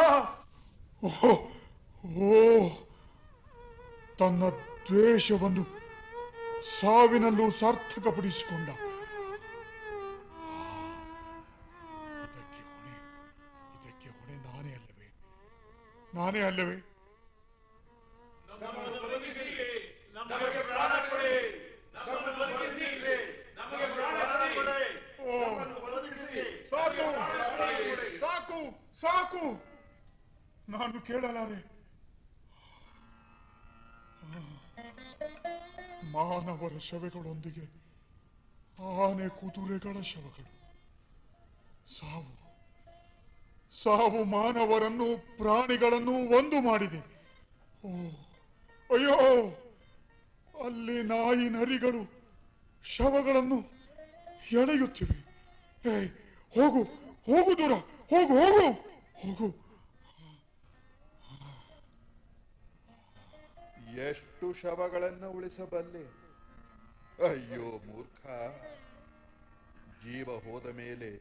ತನ್ನ ದ್ವೇಷವನ್ನು ಸಾವಿನಲ್ಲೂ ಸಾರ್ಥಕಪಡಿಸಿಕೊಂಡ. ಇದಕ್ಕೆ ಹೊಣೆ ನಾನೇ ಅಲ್ಲವೇ? ಸಾಕು ಸಾಕು, ನಾನು ಕೇಳಲಾರೆ. ಮಾನವರ ಶವಗಳೊಂದಿಗೆ ಆನೆ ಕುದುರೆಗಳ ಶವಗಳು. ಸಾವು ಮಾನವರನ್ನು ಪ್ರಾಣಿಗಳನ್ನು ಒಂದು ಮಾಡಿದೆ. ಅಯ್ಯೋ, ಅಲ್ಲಿ ನಾಯಿ ನರಿಗಳು ಶವಗಳನ್ನು ಎಳೆಯುತ್ತಿವೆ. ಹೋಗು ಹೋಗು, ದೂರ ಹೋಗು ಹೋಗು ಹೋಗು. ಎಷ್ಟು ಶವಗಳನ್ನು ಉಳಿಸಬಲ್ಲೆ? ಅಯ್ಯೋ ಮೂರ್ಖ, ಜೀವ ಹೋದ ಮೇಲೆ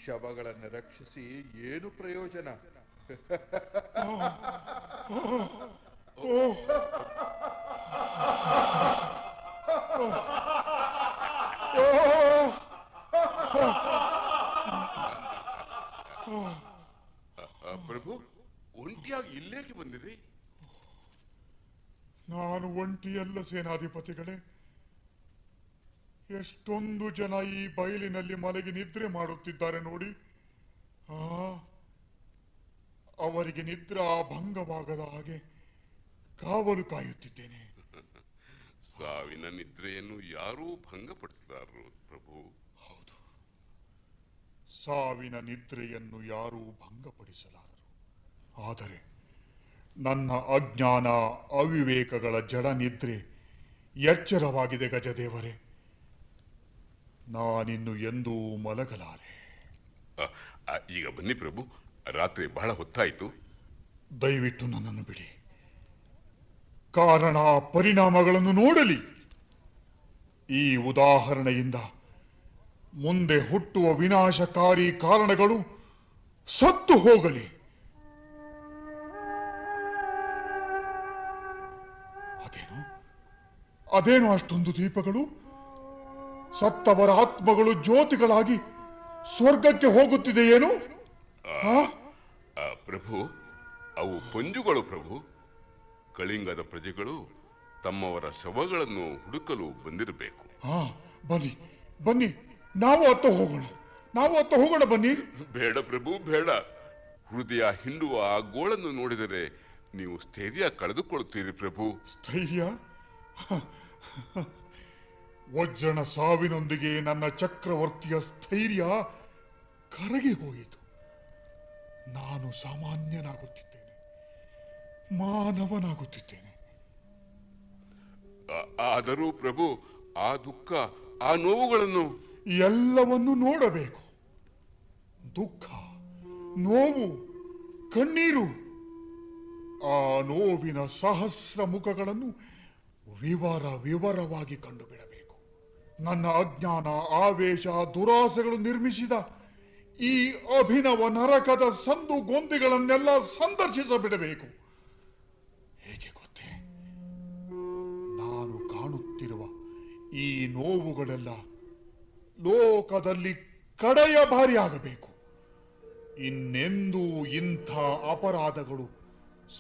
ಶವಗಳನ್ನು ರಕ್ಷಿಸಿ ಏನು ಪ್ರಯೋಜನ? ಪ್ರಭು, ಒಂಟಿಯಾಗಿ ಇಲ್ಲೇಕೆ ಬಂದಿರಿ? ನಾನು ಒಂಟಿಯಲ್ಲ ಸೇನಾಧಿಪತಿಗಳೇ. ಎಷ್ಟೊಂದು ಜನ ಈ ಬಯಲಿನಲ್ಲಿ ಮಲಗಿ ನಿದ್ರೆ ಮಾಡುತ್ತಿದ್ದಾರೆ ನೋಡಿ. ಅವರಿಗೆ ನಿದ್ರಾ ಭಂಗವಾಗದ ಹಾಗೆ ಕಾವಲು ಕಾಯುತ್ತಿದ್ದೇನೆ. ಸಾವಿನ ನಿದ್ರೆಯನ್ನು ಯಾರೂ ಭಂಗಪಡಿಸಲಾರರು ಪ್ರಭು. ಹೌದು, ಸಾವಿನ ನಿದ್ರೆಯನ್ನು ಯಾರೂ ಭಂಗಪಡಿಸಲಾರರು. ಆದರೆ ನನ್ನ ಅಜ್ಞಾನ ಅವಿವೇಕಗಳ ಜಡ ನಿದ್ರೆ ಎಚ್ಚರವಾಗಿದೆ ಗಜದೇವರೇ. ನಾನಿನ್ನು ಎಂದೂ ಮಲಗಲಾರೆ. ಈಗ ಬನ್ನಿ ಪ್ರಭು, ರಾತ್ರಿ ಬಹಳ ಹೊತ್ತಾಯಿತು. ದಯವಿಟ್ಟು ನನ್ನನ್ನು ಬಿಡಿ. ಕಾರಣ ಪರಿಣಾಮಗಳನ್ನು ನೋಡಲಿ. ಈ ಉದಾಹರಣೆಯಿಂದ ಮುಂದೆ ಹುಟ್ಟುವ ವಿನಾಶಕಾರಿ ಕಾರಣಗಳು ಸತ್ತು ಹೋಗಲಿ. ಅದೇನು ಅಷ್ಟೊಂದು ದೀಪಗಳು? ಸತ್ತವರ ಆತ್ಮಗಳು ಜ್ಯೋತಿಗಳಾಗಿ ಸ್ವರ್ಗಕ್ಕೆ ಹೋಗುತ್ತಿದೆಯೇನು? ಪ್ರಭು, ಅವು ಪಂಜುಗಳು ಪ್ರಭು. ಕಳಿಂಗದ ಪ್ರಜೆಗಳು ತಮ್ಮವರ ಶವಗಳನ್ನು ಹುಡುಕಲು ಬಂದಿರಬೇಕು. ಬನ್ನಿ ಬನ್ನಿ, ನಾವು ಅತ್ತ ಹೋಗೋಣ. ಬನ್ನಿ. ಬೇಡ ಪ್ರಭು, ಬೇಡ. ಹೃದಯ ಹಿಂಡುವ ಆ ಗೋಳನ್ನು ನೋಡಿದರೆ ನೀವು ಸ್ಥೈರ್ಯ ಕಳೆದುಕೊಳ್ಳುತ್ತೀರಿ ಪ್ರಭು. ಸ್ಥೈರ್ಯ? ವಜ್ರನ ಸಾವಿನೊಂದಿಗೆ ನನ್ನ ಚಕ್ರವರ್ತಿಯ ಸ್ಥೈರ್ಯ ಕರಗಿ ಹೋಯಿತು. ನಾನು ಸಾಮಾನ್ಯನಾಗುತ್ತಿದ್ದೇನೆ, ಮಾನವನಾಗುತ್ತಿದ್ದೇನೆ. ಆದರೂ ಪ್ರಭು, ಆ ದುಃಖ, ಆ ನೋವುಗಳನ್ನು ಎಲ್ಲವನ್ನು ನೋಡಬೇಕು. ದುಃಖ, ನೋವು, ಕಣ್ಣೀರು, ಆ ನೋವಿನ ಸಹಸ್ರ ಮುಖಗಳನ್ನು ವಿವರವಾಗಿ ಕಂಡುಬಿಡಬೇಕು. ನನ್ನ ಅಜ್ಞಾನ, ಆವೇಶ, ದುರಾಸೆಗಳು ನಿರ್ಮಿಸಿದ ಈ ಅಭಿನವ ನರಕದ ಸಂದು ಗೊಂದಿಗಳನ್ನೆಲ್ಲ ಸಂದರ್ಶಿಸಬಿಡಬೇಕು. ಹೇಗೆ ಗೊತ್ತೇ? ನಾನು ಕಾಣುತ್ತಿರುವ ಈ ನೋವುಗಳೆಲ್ಲ ಲೋಕದಲ್ಲಿ ಕಡೆಯ ಬಾರಿ ಆಗಬೇಕು. ಇನ್ನೆಂದೂ ಇಂಥ ಅಪರಾಧಗಳು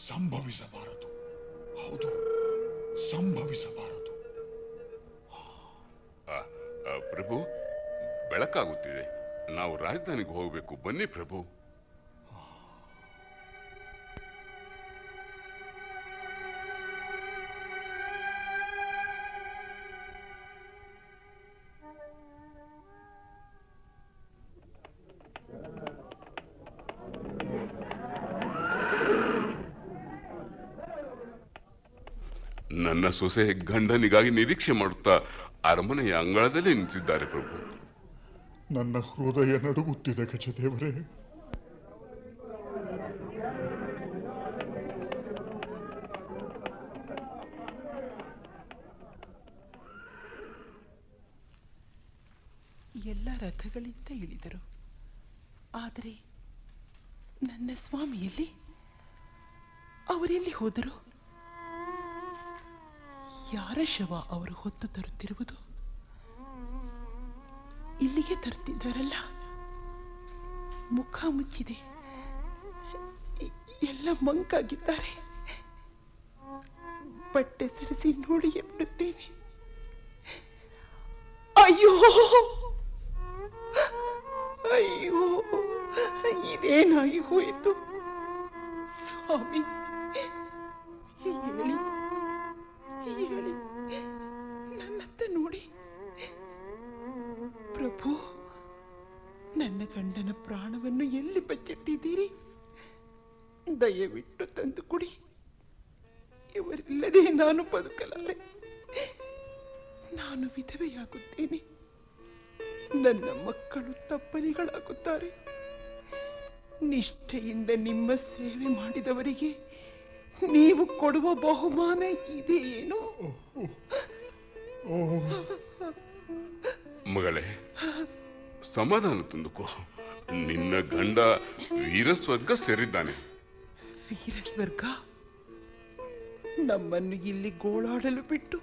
ಸಂಭವಿಸಬಾರದು. ಹೌದು, ಸಂಭವಿಸಬಾರದು. ಪ್ರಭು, ಬೆಳಕಾಗುತ್ತಿದೆ. ನಾವು ರಾಜಧಾನಿಗೆ ಹೋಗಬೇಕು. ಬನ್ನಿ ಪ್ರಭು. ನನ್ನ ಸೊಸೆ ಗಂಡನಿಗಾಗಿ ನಿರೀಕ್ಷೆ ಮಾಡುತ್ತಾ ಅರಮನೆಯ ಅಂಗಳದಲ್ಲಿ ನಿಂತಿದ್ದಾರೆ ಪ್ರಭು. ನನ್ನ ಹೃದಯ ನಡುಗುತ್ತಿದೆ ಗಜದೇವರೇ. ಎಲ್ಲ ರಥಗಳಿಂದ ಇಳಿದರು. ಆದರೆ ನನ್ನ ಸ್ವಾಮಿಯಲ್ಲಿ ಅವರೆಲ್ಲಿ ಹೋದರು? ಯಾರ ಶವ ಅವರು ಹೊತ್ತು ತರುತ್ತಿರುವುದು? ಇಲ್ಲಿಗೆ ತರುತ್ತಿದ್ದಾರಲ್ಲ, ಮುಖ ಮುಚ್ಚಿದೆ, ಎಲ್ಲ ಮಂಕಾಗಿದ್ದಾರೆ. ಬಟ್ಟೆ ಸರಿಸಿ ನೋಡಿಯೇ ಬಿಡುತ್ತೇನೆ. ಅಯ್ಯೋ ಅಯ್ಯೋ, ಇದೇನಾಗಿ ಹೋಯಿತು ಸ್ವಾಮಿ? ಹೇಳಿ ಹೇಳಿ, ನನ್ನತ್ತ ನೋಡಿ. ಪ್ರಭು, ನನ್ನ ಗಂಡನ ಪ್ರಾಣವನ್ನು ಎಲ್ಲಿ ಬಚ್ಚಿಟ್ಟಿದ್ದೀರಿ? ದಯವಿಟ್ಟು ತಂದು ಕೊಡಿ. ಇವರಿಲ್ಲದೆ ನಾನು ಬದುಕಲಾರೆ. ನಾನು ವಿಧವೆಯಾಗುತ್ತೇನೆ. ನನ್ನ ಮಕ್ಕಳು ತಪ್ಪಲಿಗಳಾಗುತ್ತಾರೆ. ನಿಷ್ಠೆಯಿಂದ ನಿಮ್ಮ ಸೇವೆ ಮಾಡಿದವರಿಗೆ ನೀವು ಕೊಡುವ ಬಹುಮಾನ ಇದೇನು? ಮಗಳೇ, ಸಮಾಧಾನ ತಂದುಕೋ. ನಿನ್ನ ಗಂಡ ವೀರಸ್ವರ್ಗ ಸೇರಿದ್ದಾನೆ. ವೀರಸ್ವರ್ಗ? ನಮ್ಮನ್ನು ಇಲ್ಲಿ ಗೋಳಾಡಲು ಬಿಟ್ಟು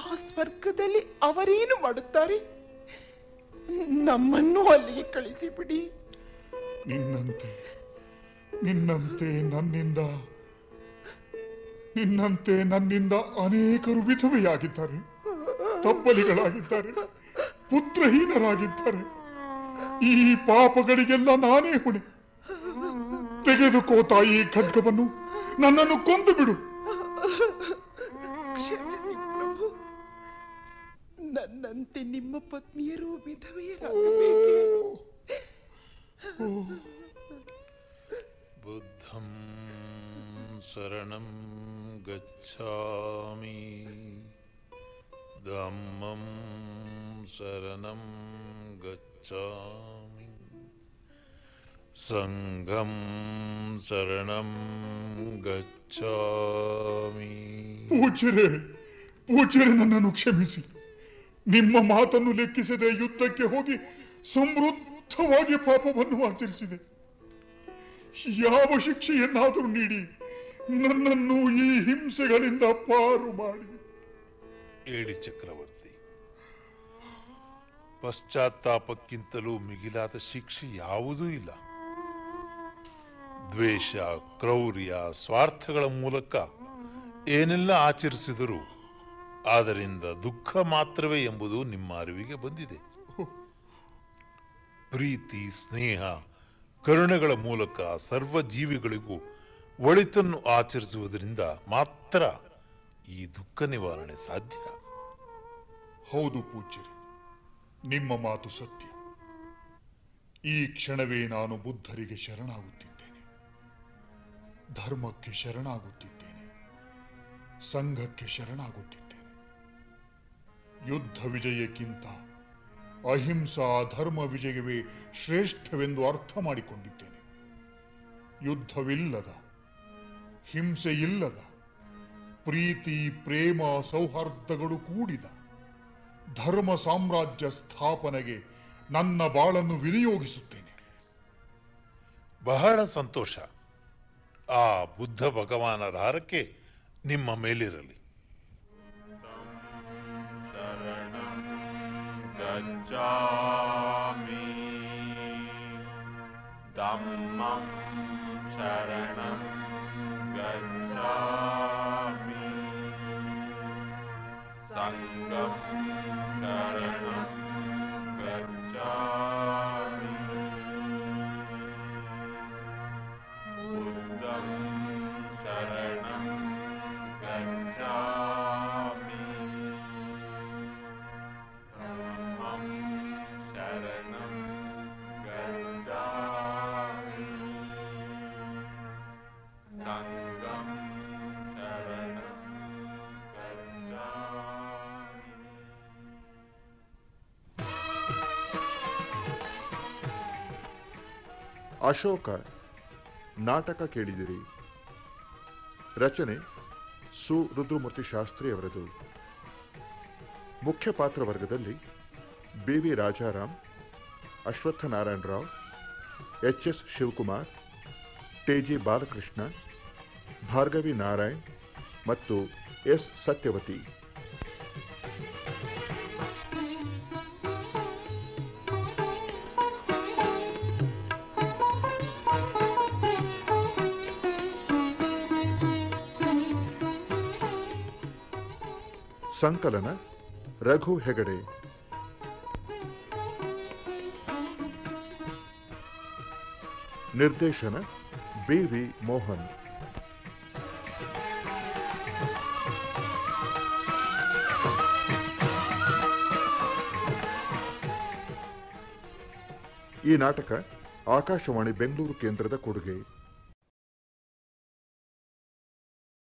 ಆ ಸ್ವರ್ಗದಲ್ಲಿ ಅವರೇನು ಮಾಡುತ್ತಾರೆ? ನಮ್ಮನ್ನು ಅಲ್ಲಿಗೆ ಕಳಿಸಿಬಿಡಿ. ನಿನ್ನಂತೆ ನನ್ನಿಂದ ಅನೇಕರು ವಿಧವೆಯಾಗಿದ್ದಾರೆ, ತಪ್ಪಲಿಗಳಾಗಿದ್ದಾರೆ, ಪುತ್ರಹೀನರಾಗಿದ್ದಾರೆ. ಈ ಪಾಪಗಳಿಗೆಲ್ಲ ನಾನೇ ಹೊಣೆ. ತೆಗೆದುಕೋ ತಾಯಿ ಖಡ್ಗವನ್ನು, ನನ್ನನ್ನು ಕೊಂದು ಬಿಡು. ಕ್ಷಮಿಸಿ ಪ್ರಭು, ನನ್ನಂತೆ ನಿಮ್ಮ ಪತ್ನಿಯರು ವಿಧವೆಯರಾಗಬೇಕೆ? ಬುದ್ಧಂ ಶರಣಂ ಗಚ್ಛಾಮಿ, ಧಮ್ಮಂ ಶರಣಂ ಗಚ್ಛಾಮಿ, ಸಂಘಂ ಶರಣಂ ಗಚ್ಛಾಮಿ. ಪೂಜ್ಯರೇ, ನನ್ನನ್ನು ಕ್ಷಮಿಸಿ. ನಿಮ್ಮ ಮಾತನ್ನು ಲೆಕ್ಕಿಸದೆ ಯುದ್ಧಕ್ಕೆ ಹೋಗಿ ಸಮೃದ್ಧವಾಗಿ ಪಾಪವನ್ನು ಆಚರಿಸಿದೆ. ಯಾವ ಶಿಕ್ಷೆಯನ್ನಾದರೂ ನೀಡಿ ನನ್ನನ್ನು ಈ ಹಿಂಸೆಗಳಿಂದ ಪಾರು ಮಾಡಿ. ಹೇಳಿ ಚಕ್ರವರ್ತಿ, ಪಶ್ಚಾತ್ತಾಪಕ್ಕಿಂತಲೂ ಮಿಗಿಲಾದ ಶಿಕ್ಷೆ ಯಾವುದೂ ಇಲ್ಲ. ದ್ವೇಷ, ಕ್ರೌರ್ಯ, ಸ್ವಾರ್ಥಗಳ ಮೂಲಕ ಏನೆಲ್ಲ ಆಚರಿಸಿದರೂ ಅದರಿಂದ ದುಃಖ ಮಾತ್ರವೇ ಎಂಬುದು ನಿಮ್ಮ ಅರಿವಿಗೆ ಬಂದಿದೆ. ಪ್ರೀತಿ, ಸ್ನೇಹ, ಕರುಣೆಗಳ ಮೂಲಕ ಸರ್ವ ಜೀವಿಗಳಿಗೂ ಒಳಿತನ್ನು ಆಚರಿಸುವುದರಿಂದ ಮಾತ್ರ ಈ ದುಃಖ ನಿವಾರಣೆ ಸಾಧ್ಯ. ಹೌದು ಪೂಜ್ಯರೇ, ನಿಮ್ಮ ಮಾತು ಸತ್ಯ. ಈ ಕ್ಷಣವೇ ನಾನು ಬುದ್ಧರಿಗೆ ಶರಣಾಗುತ್ತಿದ್ದೇನೆ, ಧರ್ಮಕ್ಕೆ ಶರಣಾಗುತ್ತಿದ್ದೇನೆ, ಸಂಘಕ್ಕೆ ಶರಣಾಗುತ್ತಿದ್ದೇನೆ. ಯುದ್ಧ ವಿಜಯಕ್ಕಿಂತ ಅಹಿಂಸಾ ಧರ್ಮ ವಿಜಯವೇ ಶ್ರೇಷ್ಠವೆಂದು ಅರ್ಥ ಮಾಡಿಕೊಂಡಿದ್ದೇನೆ. ಯುದ್ಧವಿಲ್ಲದ, ಹಿಂಸೆಯಿಲ್ಲದ, ಪ್ರೀತಿ, ಪ್ರೇಮ, ಸೌಹಾರ್ದಗಳು ಕೂಡಿದ ಧರ್ಮ ಸಾಮ್ರಾಜ್ಯ ಸ್ಥಾಪನೆಗೆ ನನ್ನ ಬಾಳನ್ನು ವಿನಿಯೋಗಿಸುತ್ತೇನೆ. ಬಹಳ ಸಂತೋಷ. ಆ ಬುದ್ಧ ಭಗವಾನರ ಹಾರಕ್ಕೆ ನಿಮ್ಮ ಮೇಲಿರಲಿ. ಗಚ್ಛಾಮಿ, ಧಮ್ಮಂ ಶರಣಂ ಗಚ್ಛಾಮಿ, ಸಂಘಂ ಶರಣಂ ಗಚ್ಛಾಮಿ, ಬುದ್ಧಂ ಶರಣಂ ಗಚ್ಛಾಮಿ, ಶರಣಂ ಗಚ್ಛಾಮಿ, ಸಂಘಂ ಶರಣಂ ಗಚ್ಛಾಮಿ. ಅಶೋಕ ನಾಟಕ ಕೇಳಿದಿರಿ. ರಚನೆ ಸು ರುದ್ರಮೂರ್ತಿ ಶಾಸ್ತ್ರಿ ಅವರದು. ಮುಖ್ಯ ಪಾತ್ರ ವರ್ಗದಲ್ಲಿ ಬಿ.ವಿ. ರಾಜಾರಾಮ್, ಅಶ್ವತ್ಥನಾರಾಯಣ ರಾವ್, ಎಚ್.ಎಸ್. ಶಿವಕುಮಾರ್, ಟಿ.ಜಿ. ಬಾಲಕೃಷ್ಣ, ಭಾರ್ಗವಿ ನಾರಾಯಣ್ ಮತ್ತು ಎಸ್. ಸತ್ಯವತಿ. ಸಂಕಲನ ರಘು ಹೆಗಡೆ. ನಿರ್ದೇಶನ ಬಿ.ವಿ. ಮೋಹನ್. ಈ ನಾಟಕ ಆಕಾಶವಾಣಿ ಬೆಂಗಳೂರು ಕೇಂದ್ರದ ಕೊಡುಗೆ.